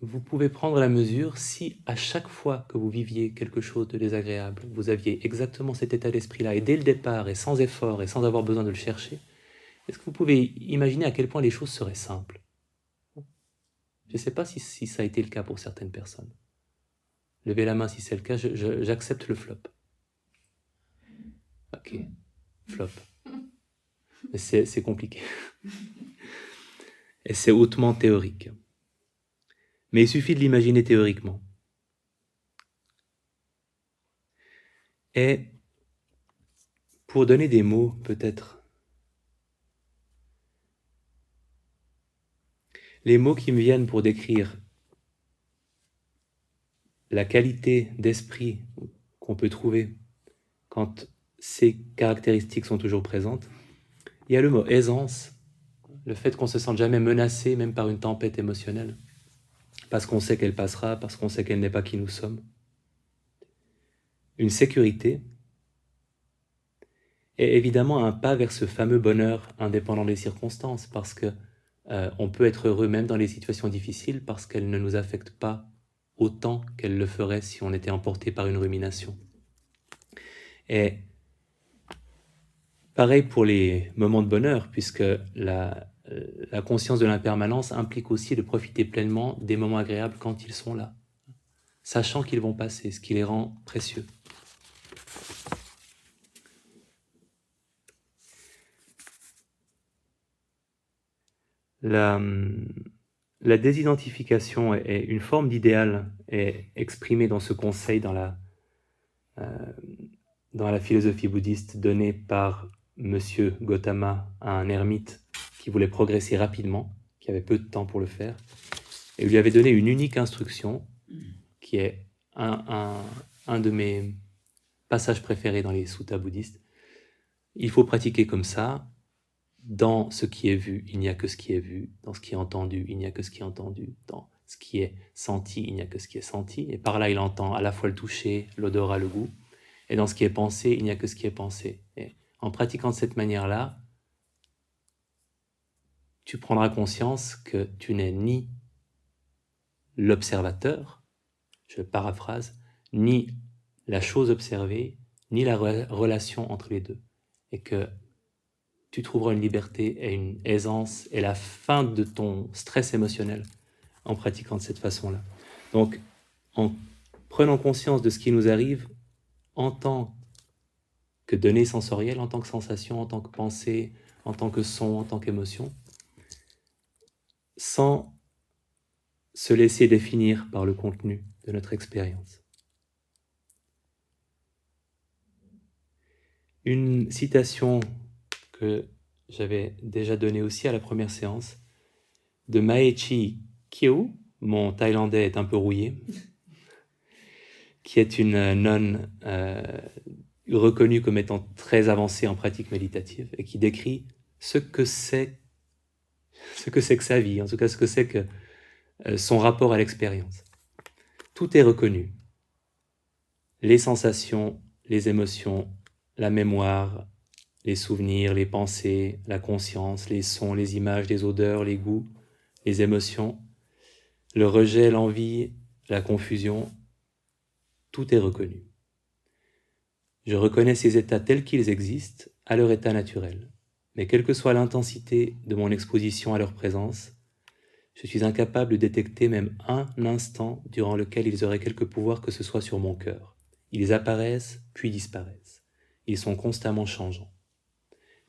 vous pouvez prendre la mesure si à chaque fois que vous viviez quelque chose de désagréable, vous aviez exactement cet état d'esprit-là, et dès le départ, et sans effort, et sans avoir besoin de le chercher, est-ce que vous pouvez imaginer à quel point les choses seraient simples? Je ne sais pas si ça a été le cas pour certaines personnes. Levez la main si c'est le cas, j'accepte le flop. Ok, flop. Mais c'est compliqué. Et c'est hautement théorique. Mais il suffit de l'imaginer théoriquement. Et pour donner des mots, peut-être, les mots qui me viennent pour décrire la qualité d'esprit qu'on peut trouver quand ces caractéristiques sont toujours présentes, il y a le mot aisance, le fait qu'on ne se sente jamais menacé, même par une tempête émotionnelle, parce qu'on sait qu'elle passera, parce qu'on sait qu'elle n'est pas qui nous sommes. Une sécurité, et évidemment un pas vers ce fameux bonheur indépendant des circonstances, parce que on peut être heureux même dans les situations difficiles, parce qu'elles ne nous affectent pas autant qu'elles le feraient si on était emporté par une rumination. Et pareil pour les moments de bonheur, puisque la conscience de l'impermanence implique aussi de profiter pleinement des moments agréables quand ils sont là, sachant qu'ils vont passer, ce qui les rend précieux. La désidentification est une forme d'idéal est exprimée dans ce conseil dans la philosophie bouddhiste donnée par Monsieur Gautama à un ermite qui voulait progresser rapidement, qui avait peu de temps pour le faire, et lui avait donné une unique instruction qui est un de mes passages préférés dans les suttas bouddhistes. Il faut pratiquer comme ça. Dans ce qui est vu, il n'y a que ce qui est vu. Dans ce qui est entendu, il n'y a que ce qui est entendu. Dans ce qui est senti, il n'y a que ce qui est senti. Et par là, il entend à la fois le toucher, l'odorat, le goût. Et dans ce qui est pensé, il n'y a que ce qui est pensé. Et en pratiquant de cette manière-là, tu prendras conscience que tu n'es ni l'observateur, je paraphrase, ni la chose observée, ni la relation entre les deux. Et que tu trouveras une liberté et une aisance et la fin de ton stress émotionnel en pratiquant de cette façon-là. Donc, en prenant conscience de ce qui nous arrive en tant que données sensorielles, en tant que sensation, en tant que pensée, en tant que son, en tant qu'émotion, sans se laisser définir par le contenu de notre expérience. Une citation que j'avais déjà donnée aussi à la première séance, de Maechi Kyo, mon thaïlandais est un peu rouillé, qui est une nonne reconnue comme étant très avancée en pratique méditative et qui décrit ce que c'est que sa vie, en tout cas ce que c'est que son rapport à l'expérience. Tout est reconnu. Les sensations, les émotions, la mémoire, les souvenirs, les pensées, la conscience, les sons, les images, les odeurs, les goûts, les émotions, le rejet, l'envie, la confusion, tout est reconnu. Je reconnais ces états tels qu'ils existent à leur état naturel, mais quelle que soit l'intensité de mon exposition à leur présence, je suis incapable de détecter même un instant durant lequel ils auraient quelque pouvoir que ce soit sur mon cœur. Ils apparaissent, puis disparaissent. Ils sont constamment changeants.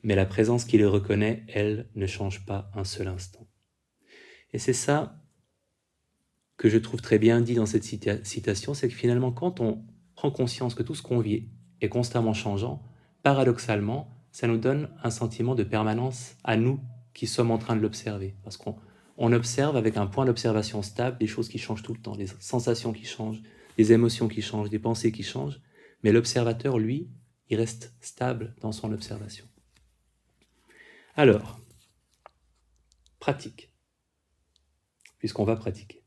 Mais la présence qui les reconnaît, elle, ne change pas un seul instant. Et c'est ça que je trouve très bien dit dans cette citation, c'est que finalement, quand on prend conscience que tout ce qu'on vit est constamment changeant, paradoxalement, ça nous donne un sentiment de permanence à nous qui sommes en train de l'observer. Parce qu'on observe avec un point d'observation stable des choses qui changent tout le temps, des sensations qui changent, des émotions qui changent, des pensées qui changent, mais l'observateur, lui, il reste stable dans son observation. Alors, pratique, puisqu'on va pratiquer.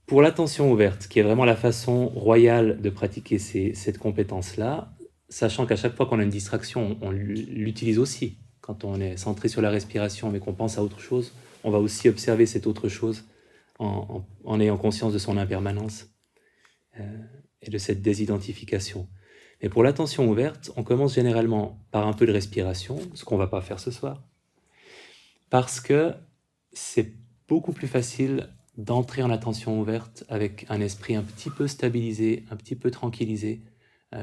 Pour l'attention ouverte, qui est vraiment la façon royale de pratiquer cette compétence-là, sachant qu'à chaque fois qu'on a une distraction, on l'utilise aussi. Quand on est centré sur la respiration mais qu'on pense à autre chose, on va aussi observer cette autre chose en ayant conscience de son impermanence et de cette désidentification. Mais pour l'attention ouverte, on commence généralement par un peu de respiration, ce qu'on ne va pas faire ce soir, parce que c'est beaucoup plus facile d'entrer en attention ouverte avec un esprit un petit peu stabilisé, un petit peu tranquillisé,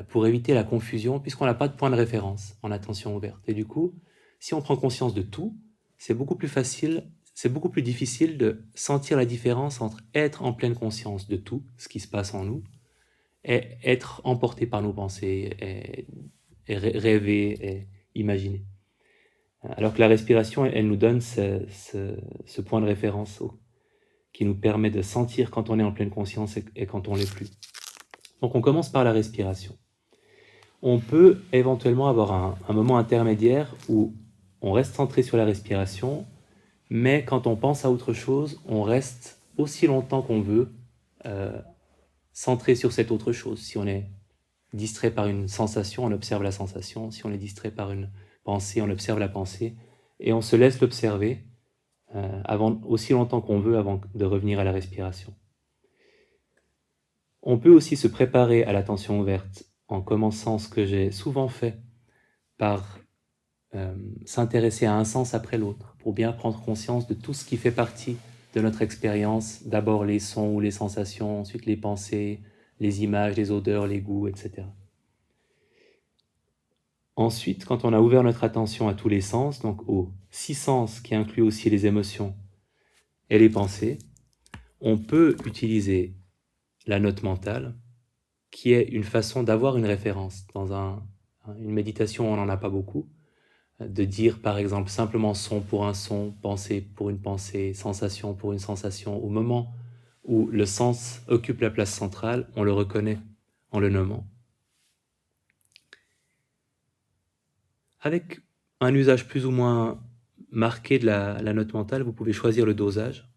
pour éviter la confusion, puisqu'on n'a pas de point de référence en attention ouverte. Et du coup, si on prend conscience de tout, c'est beaucoup plus facile, c'est beaucoup plus difficile de sentir la différence entre être en pleine conscience de tout ce qui se passe en nous et être emporté par nos pensées et rêver et imaginer. Alors que la respiration, elle nous donne ce point de référence qui nous permet de sentir quand on est en pleine conscience et quand on l'est plus. Donc on commence par la respiration. On peut éventuellement avoir un moment intermédiaire où on reste centré sur la respiration, mais quand on pense à autre chose, on reste aussi longtemps qu'on veut centré sur cette autre chose. Si on est distrait par une sensation, on observe la sensation. Si on est distrait par une pensée, on observe la pensée. Et on se laisse l'observer aussi longtemps qu'on veut avant de revenir à la respiration. On peut aussi se préparer à l'attention ouverte en commençant ce que j'ai souvent fait par s'intéresser à un sens après l'autre, pour bien prendre conscience de tout ce qui fait partie de notre expérience, d'abord les sons ou les sensations, ensuite les pensées, les images, les odeurs, les goûts, etc. Ensuite, quand on a ouvert notre attention à tous les sens, donc aux 6 sens qui incluent aussi les émotions et les pensées, on peut utiliser la note mentale, qui est une façon d'avoir une référence. Dans une méditation, on n'en a pas beaucoup, de dire par exemple simplement son pour un son, pensée pour une pensée, sensation pour une sensation. Au moment où le sens occupe la place centrale, on le reconnaît en le nommant. Avec un usage plus ou moins marqué de la note mentale, vous pouvez choisir le dosage.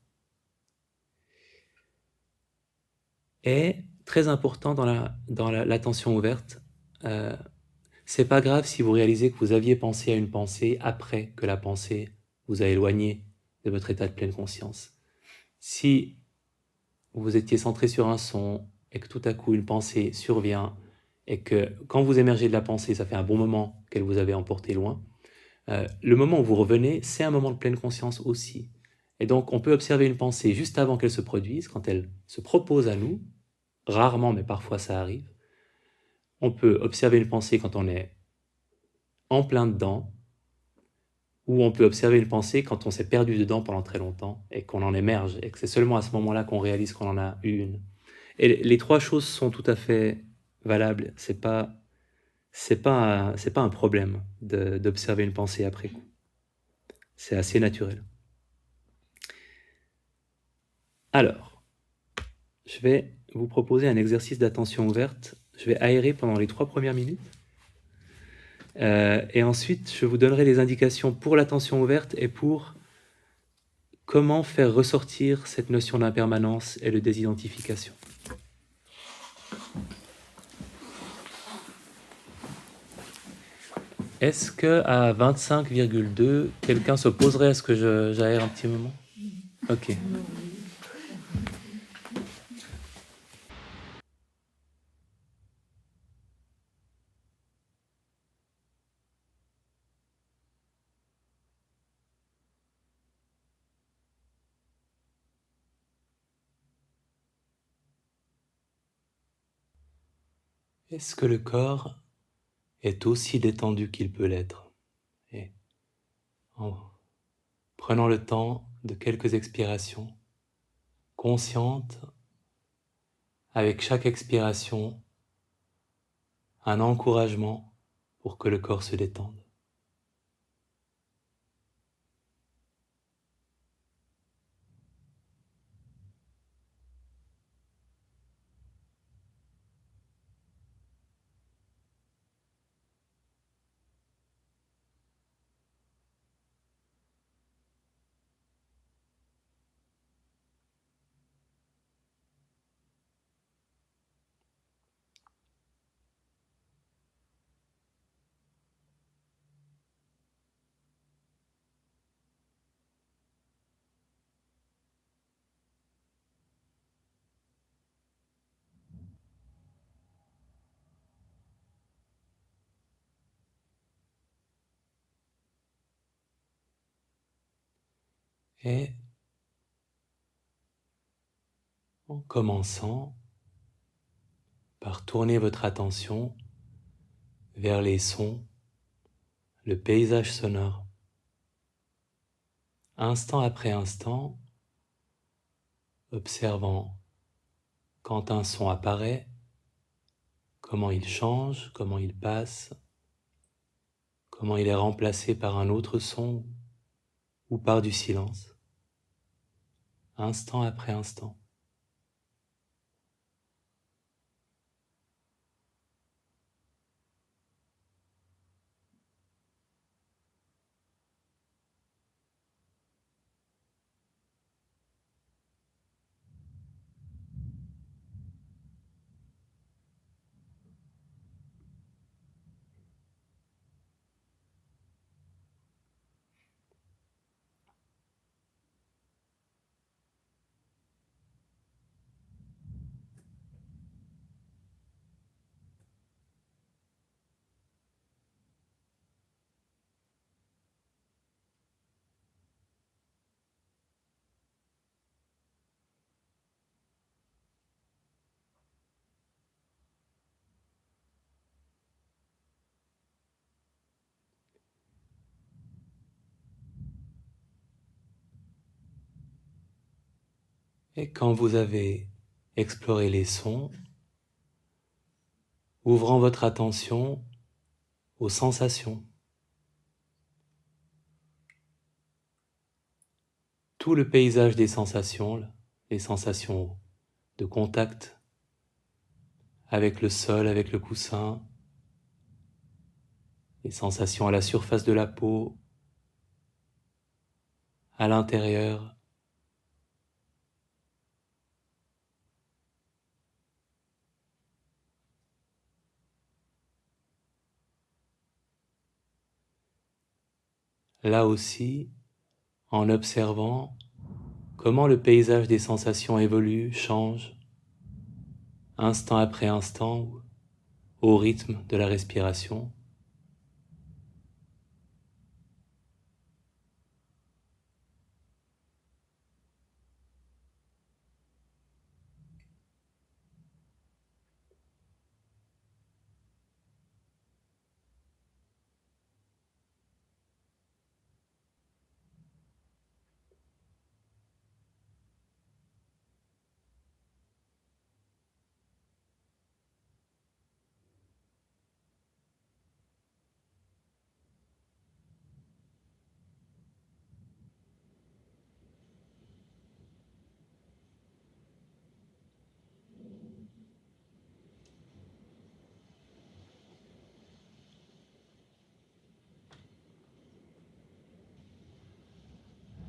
Et très important dans l'attention ouverte, c'est pas grave si vous réalisez que vous aviez pensé à une pensée après que la pensée vous a éloigné de votre état de pleine conscience. Si vous étiez centré sur un son et que tout à coup une pensée survient et que quand vous émergez de la pensée, ça fait un bon moment qu'elle vous avait emporté loin, le moment où vous revenez, c'est un moment de pleine conscience aussi. Et donc on peut observer une pensée juste avant qu'elle se produise, quand elle se propose à nous, rarement mais parfois ça arrive. On peut observer une pensée quand on est en plein dedans, ou on peut observer une pensée quand on s'est perdu dedans pendant très longtemps et qu'on en émerge, et que c'est seulement à ce moment-là qu'on réalise qu'on en a eu une. Et les trois choses sont tout à fait valables. C'est pas un problème d'observer une pensée après coup. C'est assez naturel. Alors, je vais vous proposer un exercice d'attention ouverte. Je vais aérer pendant les 3 premières minutes. Et ensuite, je vous donnerai des indications pour l'attention ouverte et pour comment faire ressortir cette notion d'impermanence et de désidentification. Est-ce qu'à 25,2, quelqu'un s'opposerait à ce que j'aère un petit moment? Ok. Est-ce que le corps est aussi détendu qu'il peut l'être? Et en prenant le temps de quelques expirations conscientes, avec chaque expiration, un encouragement pour que le corps se détende. Et en commençant par tourner votre attention vers les sons, le paysage sonore. Instant après instant, observant quand un son apparaît, comment il change, comment il passe, comment il est remplacé par un autre son ou par du silence, instant après instant. Et quand vous avez exploré les sons, ouvrant votre attention aux sensations. Tout le paysage des sensations, les sensations de contact avec le sol, avec le coussin, les sensations à la surface de la peau, à l'intérieur. Là aussi, en observant comment le paysage des sensations évolue, change, instant après instant, au rythme de la respiration.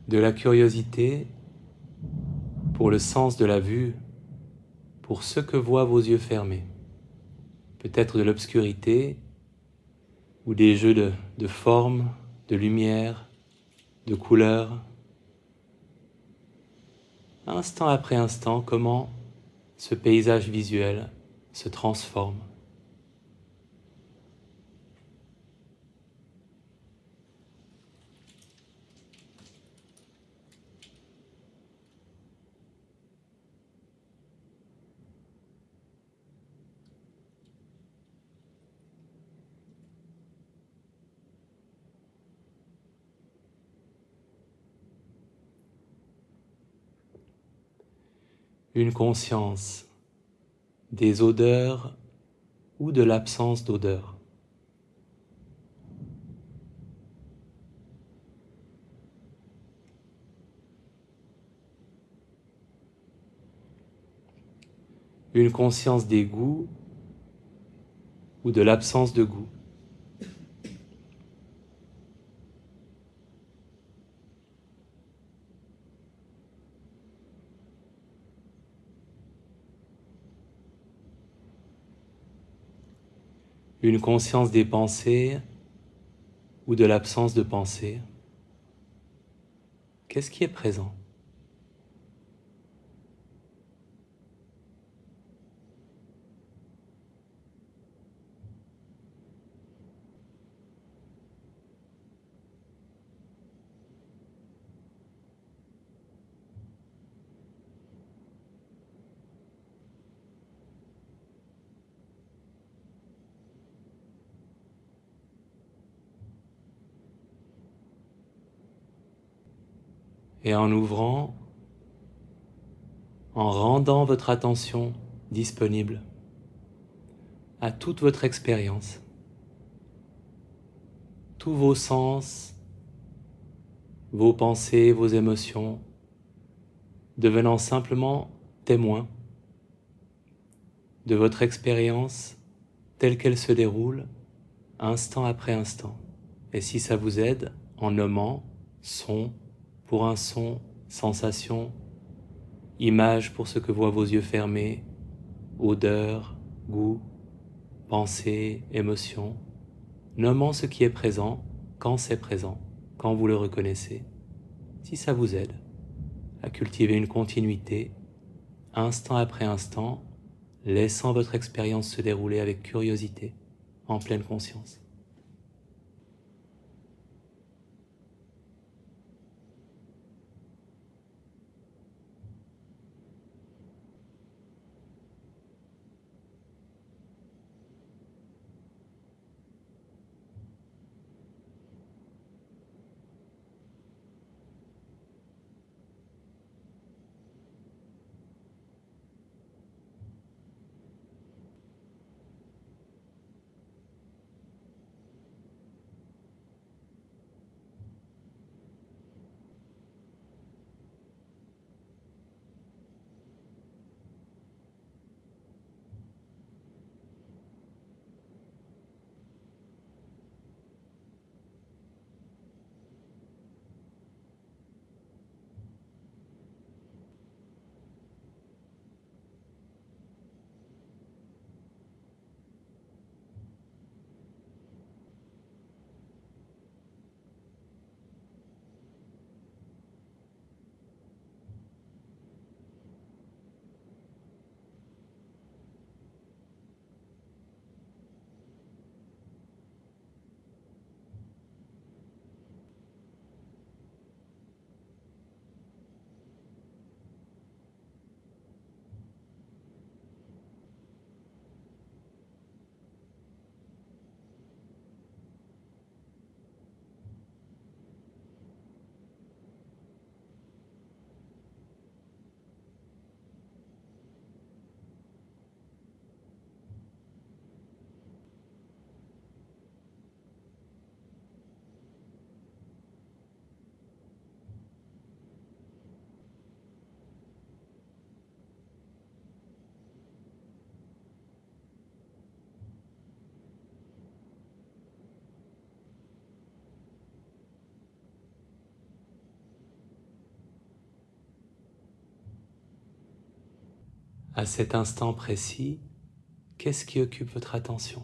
de la curiosité pour le sens de la vue, pour ce que voient vos yeux fermés. Peut-être de l'obscurité ou des jeux de formes, de lumière, de couleurs. Instant après instant, comment ce paysage visuel se transforme. Une conscience des odeurs ou de l'absence d'odeurs. Une conscience des goûts ou de l'absence de goût. Une conscience des pensées ou de l'absence de pensée. Qu'est-ce qui est présent ? Et en ouvrant, en rendant votre attention disponible à toute votre expérience, tous vos sens, vos pensées, vos émotions, devenant simplement témoins de votre expérience telle qu'elle se déroule instant après instant. Et si ça vous aide, en nommant son pour un son, sensation, image pour ce que voient vos yeux fermés, odeur, goût, pensée, émotion, nommant ce qui est présent quand c'est présent, quand vous le reconnaissez, si ça vous aide à cultiver une continuité, instant après instant, laissant votre expérience se dérouler avec curiosité, en pleine conscience. À cet instant précis, qu'est-ce qui occupe votre attention?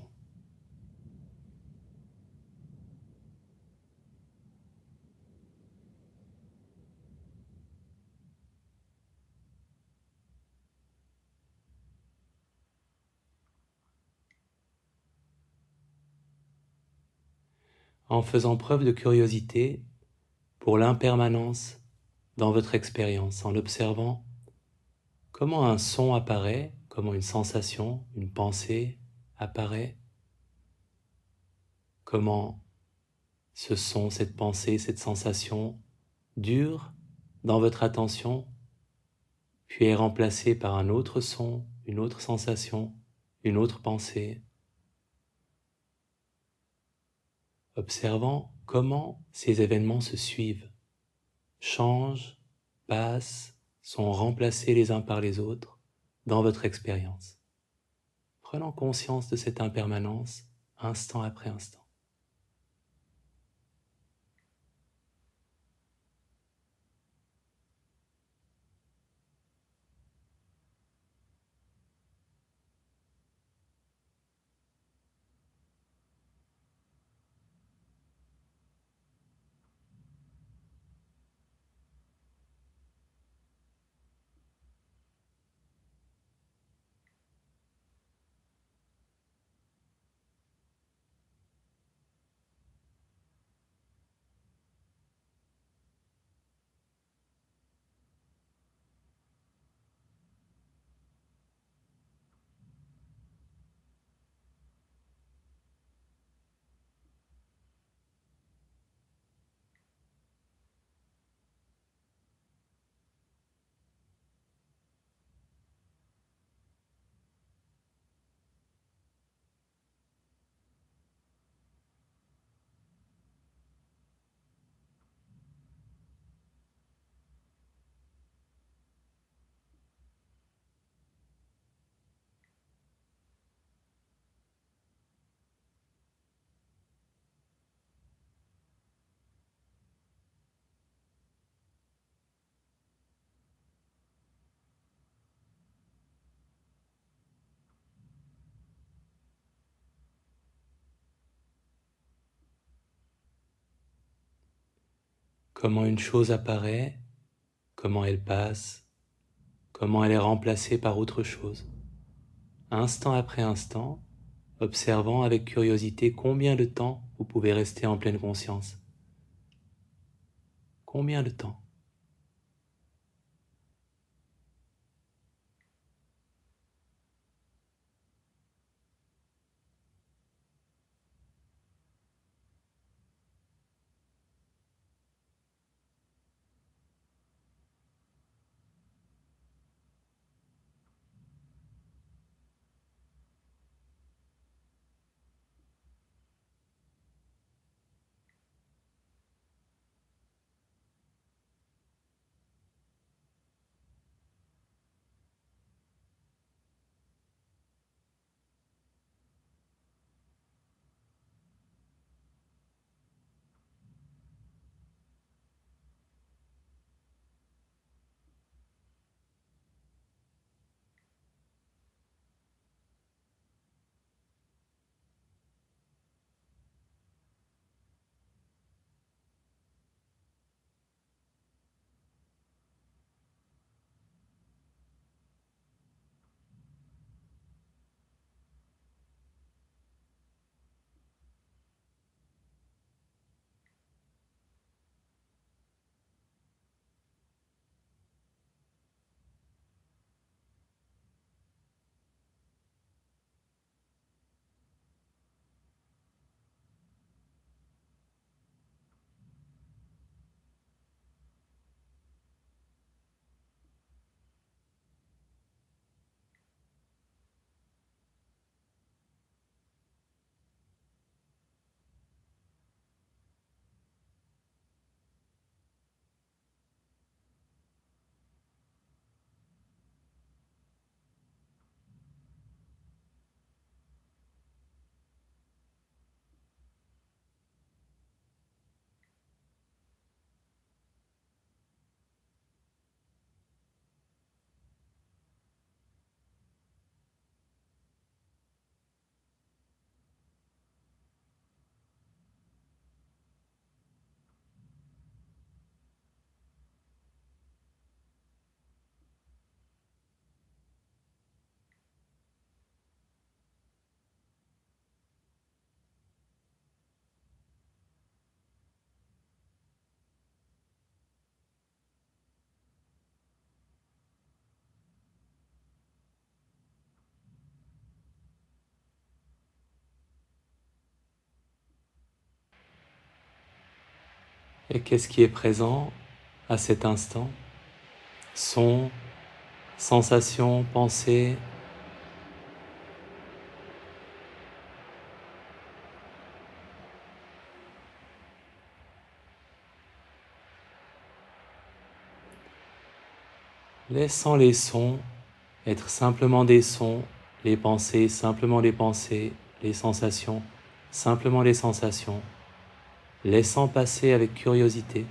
En faisant preuve de curiosité pour l'impermanence dans votre expérience, en observant comment un son apparaît, comment une sensation, une pensée apparaît, comment ce son, cette pensée, cette sensation dure dans votre attention, puis est remplacée par un autre son, une autre sensation, une autre pensée, observant comment ces événements se suivent, changent, passent, sont remplacés les uns par les autres dans votre expérience. Prenant conscience de cette impermanence instant après instant. Comment une chose apparaît, comment elle passe, comment elle est remplacée par autre chose. Instant après instant, observant avec curiosité combien de temps vous pouvez rester en pleine conscience. Combien de temps? Et qu'est-ce qui est présent à cet instant? Son, sensation, pensée. Laissant les sons être simplement des sons, les pensées simplement des pensées, les sensations simplement des sensations, laissant passer avec curiosité.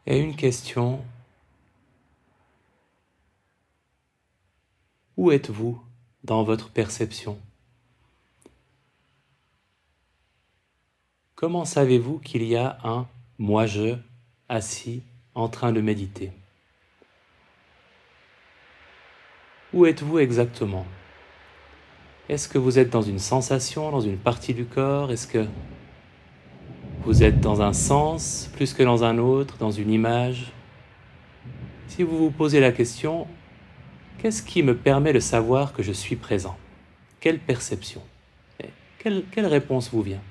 Et une question, où êtes-vous dans votre perception? Comment savez-vous qu'il y a un moi-je assis en train de méditer? Où êtes-vous exactement? Est-ce que vous êtes dans une sensation, dans une partie du corps? Est-ce que vous êtes dans un sens plus que dans un autre, dans une image? Si vous vous posez la question, qu'est-ce qui me permet de savoir que je suis présent? Quelle perception? Quelle réponse vous vient?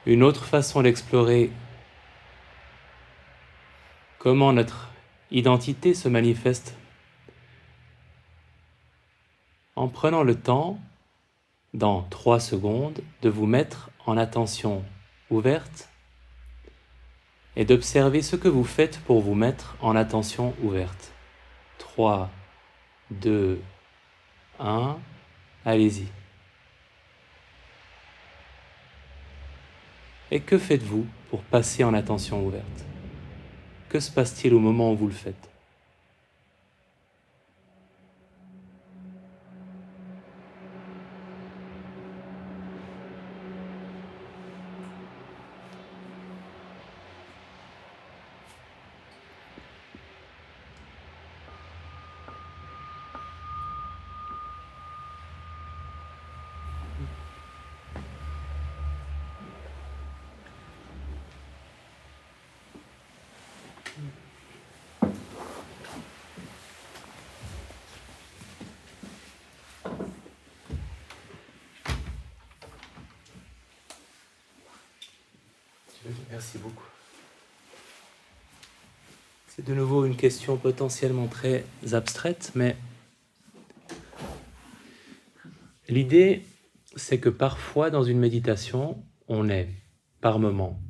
Une autre façon d'explorer comment notre identité se manifeste, en prenant le temps, dans 3 secondes, de vous mettre en attention ouverte et d'observer ce que vous faites pour vous mettre en attention ouverte. 3, 2, 1, allez-y. Et que faites-vous pour passer en attention ouverte? Que se passe-t-il au moment où vous le faites? Merci beaucoup. C'est de nouveau une question potentiellement très abstraite, mais l'idée, c'est que parfois dans une méditation, on est par moment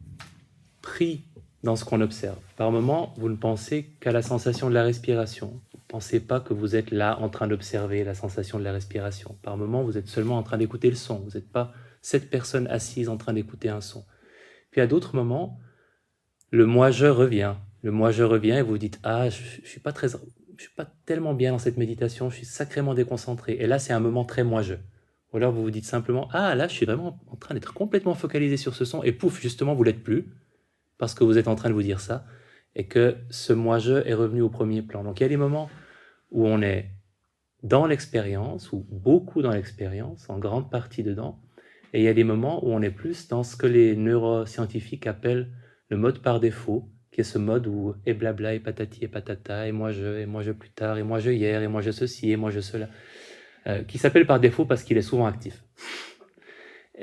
pris dans ce qu'on observe. Par moment, vous ne pensez qu'à la sensation de la respiration. Vous ne pensez pas que vous êtes là en train d'observer la sensation de la respiration. Par moment, vous êtes seulement en train d'écouter le son. Vous n'êtes pas cette personne assise en train d'écouter un son. Puis à d'autres moments, le moi-je revient. Le moi-je revient et vous dites « Ah, je suis pas tellement bien dans cette méditation, je suis sacrément déconcentré. » Et là, c'est un moment très moi-je. Ou alors vous vous dites simplement « Ah, là, je suis vraiment en train d'être complètement focalisé sur ce son. » Et pouf, justement, vous l'êtes plus, parce que vous êtes en train de vous dire ça, et que ce moi-je est revenu au premier plan. Donc il y a des moments où on est dans l'expérience, ou beaucoup dans l'expérience, en grande partie dedans, et il y a des moments où on est plus dans ce que les neuroscientifiques appellent le mode par défaut, qui est ce mode où et blabla, et patati et patata, et moi je plus tard, et moi je hier, et moi je ceci, et moi je cela. qui s'appelle par défaut parce qu'il est souvent actif.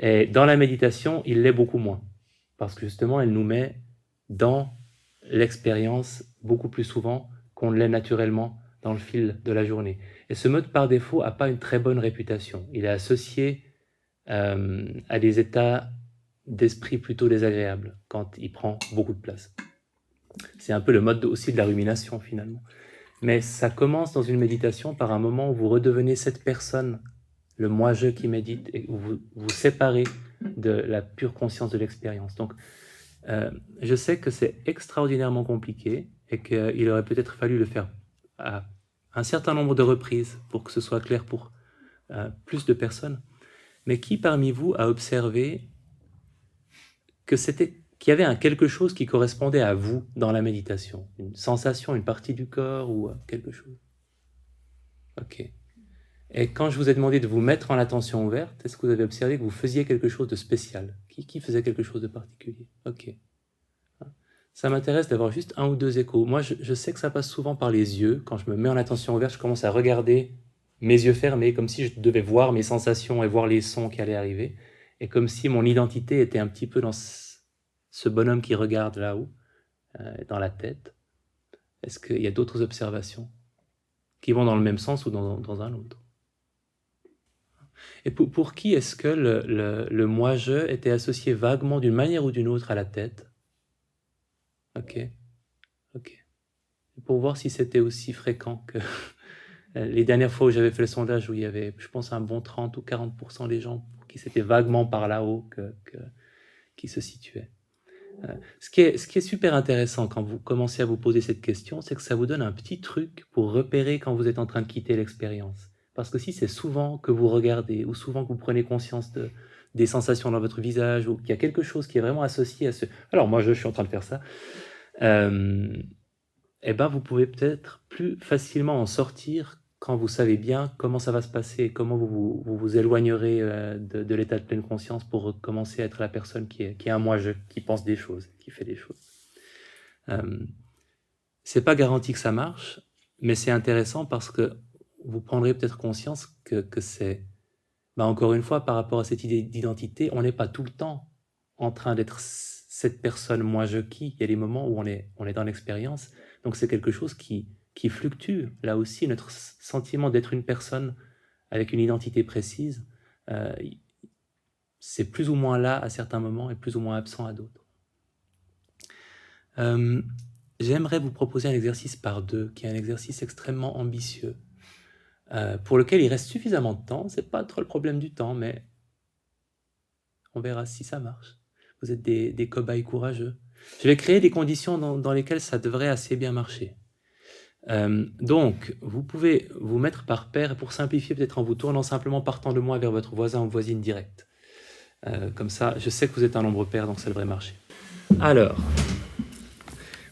Et dans la méditation, il l'est beaucoup moins, parce que justement, elle nous met dans l'expérience beaucoup plus souvent qu'on ne l'est naturellement dans le fil de la journée. Et ce mode par défaut n'a pas une très bonne réputation. Il est associé à des états d'esprit plutôt désagréables quand il prend beaucoup de place. C'est un peu le mode aussi de la rumination finalement. Mais ça commence dans une méditation par un moment où vous redevenez cette personne, le moi-je qui médite, et où vous vous séparez de la pure conscience de l'expérience. Donc, je sais que c'est extraordinairement compliqué et qu'il aurait peut-être fallu le faire à un certain nombre de reprises pour que ce soit clair pour plus de personnes. Mais qui parmi vous a observé qu'il y avait quelque chose qui correspondait à vous dans la méditation? Une sensation, une partie du corps ou quelque chose? Ok. Et quand je vous ai demandé de vous mettre en attention ouverte, est-ce que vous avez observé que vous faisiez quelque chose de spécial? Qui faisait quelque chose de particulier? Ok. Ça m'intéresse d'avoir juste un ou deux échos. Moi, je sais que ça passe souvent par les yeux. Quand je me mets en attention ouverte, je commence à regarder mes yeux fermés, comme si je devais voir mes sensations et voir les sons qui allaient arriver. Et comme si mon identité était un petit peu dans ce bonhomme qui regarde là-haut, dans la tête. Est-ce qu'il y a d'autres observations qui vont dans le même sens ou dans un autre? Et pour qui est-ce que le moi-je était associé vaguement d'une manière ou d'une autre à la tête? Ok. Pour voir si c'était aussi fréquent que les dernières fois où j'avais fait le sondage, où il y avait, je pense, un bon 30 ou 40% des gens qui s'étaient vaguement par là-haut qui se situaient. Ce qui est super intéressant quand vous commencez à vous poser cette question, c'est que ça vous donne un petit truc pour repérer quand vous êtes en train de quitter l'expérience. Parce que si c'est souvent que vous regardez, ou souvent que vous prenez conscience des sensations dans votre visage, ou qu'il y a quelque chose qui est vraiment associé à ce... Alors moi, je suis en train de faire ça. Eh ben, vous pouvez peut-être plus facilement en sortir quand vous savez bien comment ça va se passer, comment vous éloignerez de l'état de pleine conscience pour recommencer à être la personne qui est un moi-je, qui pense des choses, qui fait des choses. C'est pas garanti que ça marche, mais c'est intéressant parce que vous prendrez peut-être conscience que c'est... encore une fois, par rapport à cette idée d'identité, on n'est pas tout le temps en train d'être cette personne moi-je qui. Il y a des moments où on est dans l'expérience. Donc c'est quelque chose qui fluctue. Là aussi, notre sentiment d'être une personne avec une identité précise, c'est plus ou moins là à certains moments et plus ou moins absent à d'autres. J'aimerais vous proposer un exercice par deux, qui est un exercice extrêmement ambitieux, pour lequel il reste suffisamment de temps. C'est pas trop le problème du temps, mais on verra si ça marche. Vous êtes des cobayes courageux. Je vais créer des conditions dans lesquelles ça devrait assez bien marcher. Donc, vous pouvez vous mettre par paire, et pour simplifier, peut-être en vous tournant simplement partant de moi vers votre voisin ou voisine directe. Comme ça, je sais que vous êtes un nombre pair, donc ça devrait marcher. Alors,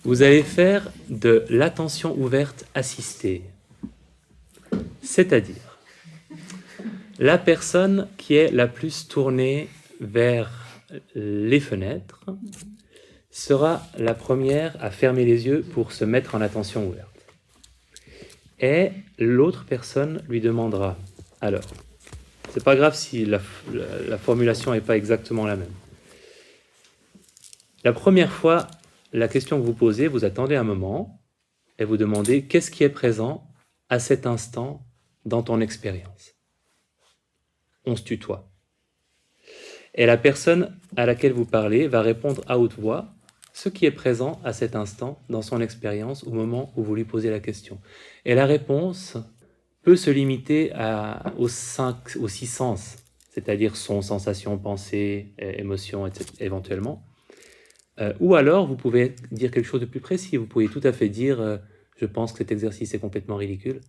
vous allez faire de l'attention ouverte assistée. C'est-à-dire, la personne qui est la plus tournée vers les fenêtres sera la première à fermer les yeux pour se mettre en attention ouverte. Et l'autre personne lui demandera, alors, c'est pas grave si la formulation n'est pas exactement la même. La première fois, la question que vous posez, vous attendez un moment et vous demandez qu'est-ce qui est présent à cet instant dans ton expérience. On se tutoie. Et la personne à laquelle vous parlez va répondre à haute voix ce qui est présent à cet instant dans son expérience au moment où vous lui posez la question. Et la réponse peut se limiter aux 6 sens, c'est-à-dire son, sensation, pensée, émotion, etc., éventuellement. Ou alors, vous pouvez dire quelque chose de plus précis. Vous pouvez tout à fait dire je pense que cet exercice est complètement ridicule.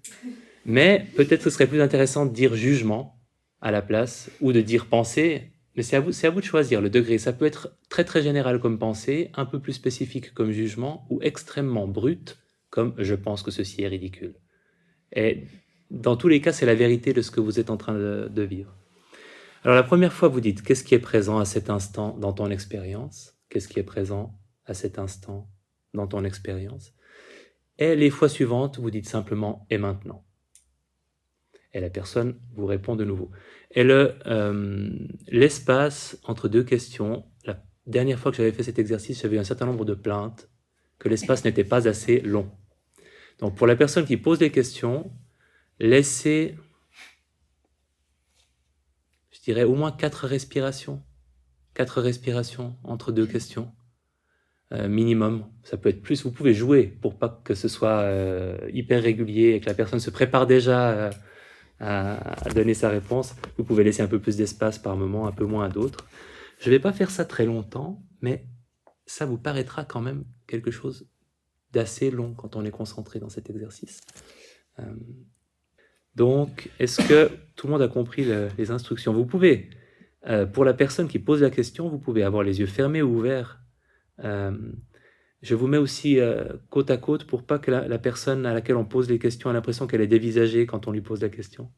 Mais peut-être ce serait plus intéressant de dire jugement à la place, ou de dire pensée. Mais c'est à vous de choisir le degré. Ça peut être très très général comme pensée, un peu plus spécifique comme jugement, ou extrêmement brut comme je pense que ceci est ridicule. Et dans tous les cas, c'est la vérité de ce que vous êtes en train de vivre. Alors la première fois, vous dites qu'est-ce qui est présent à cet instant dans ton expérience? Qu'est-ce qui est présent à cet instant dans ton expérience? Et les fois suivantes, vous dites simplement « et maintenant ». Et la personne vous répond de nouveau. Et l'espace entre deux questions, la dernière fois que j'avais fait cet exercice, j'avais eu un certain nombre de plaintes que l'espace n'était pas assez long. Donc pour la personne qui pose des questions, laissez, je dirais, au moins 4 respirations. 4 respirations entre deux questions. Minimum, ça peut être plus, vous pouvez jouer pour pas que ce soit hyper régulier et que la personne se prépare déjà à donner sa réponse. Vous pouvez laisser un peu plus d'espace par moment, un peu moins à d'autres. Je vais pas faire ça très longtemps, mais ça vous paraîtra quand même quelque chose d'assez long quand on est concentré dans cet exercice. Donc, est-ce que tout le monde a compris les instructions? Vous pouvez, pour la personne qui pose la question, vous pouvez avoir les yeux fermés ou ouverts. Je vous mets aussi côte à côte pour pas que la personne à laquelle on pose les questions ait l'impression qu'elle est dévisagée quand on lui pose la question.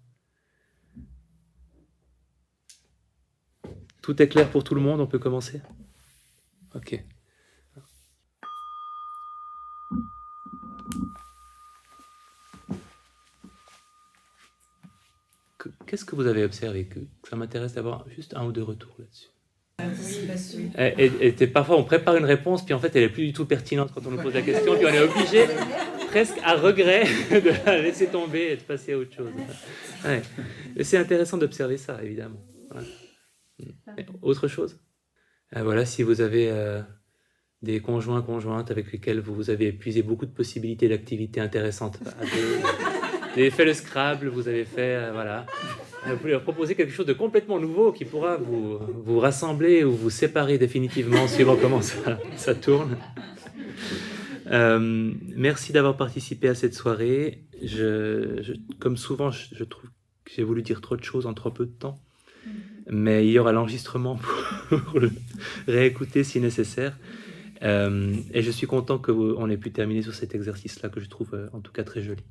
Tout est clair pour tout le monde, on peut commencer? Ok. Qu'est-ce que vous avez observé? Ça m'intéresse d'avoir juste un ou deux retours là-dessus. Et parfois on prépare une réponse, puis en fait elle est plus du tout pertinente quand on nous pose la question, puis on est obligé, presque à regret, de la laisser tomber et de passer à autre chose. Ouais. C'est intéressant d'observer ça, évidemment. Ouais. Autre chose? Voilà, si vous avez des conjoints, conjointes avec lesquels vous avez épuisé beaucoup de possibilités d'activités intéressantes. Vous avez fait le Scrabble, vous avez fait... voilà. Vous pouvez leur proposer quelque chose de complètement nouveau qui pourra vous rassembler ou vous séparer définitivement suivant comment ça tourne. Merci d'avoir participé à cette soirée. Comme souvent, je trouve que j'ai voulu dire trop de choses en trop peu de temps. Mais il y aura l'enregistrement pour le réécouter si nécessaire. Et je suis content qu'on ait pu terminer sur cet exercice-là que je trouve en tout cas très joli.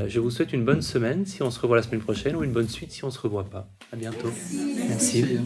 Je vous souhaite une bonne semaine si on se revoit la semaine prochaine ou une bonne suite si on ne se revoit pas. À bientôt. Merci.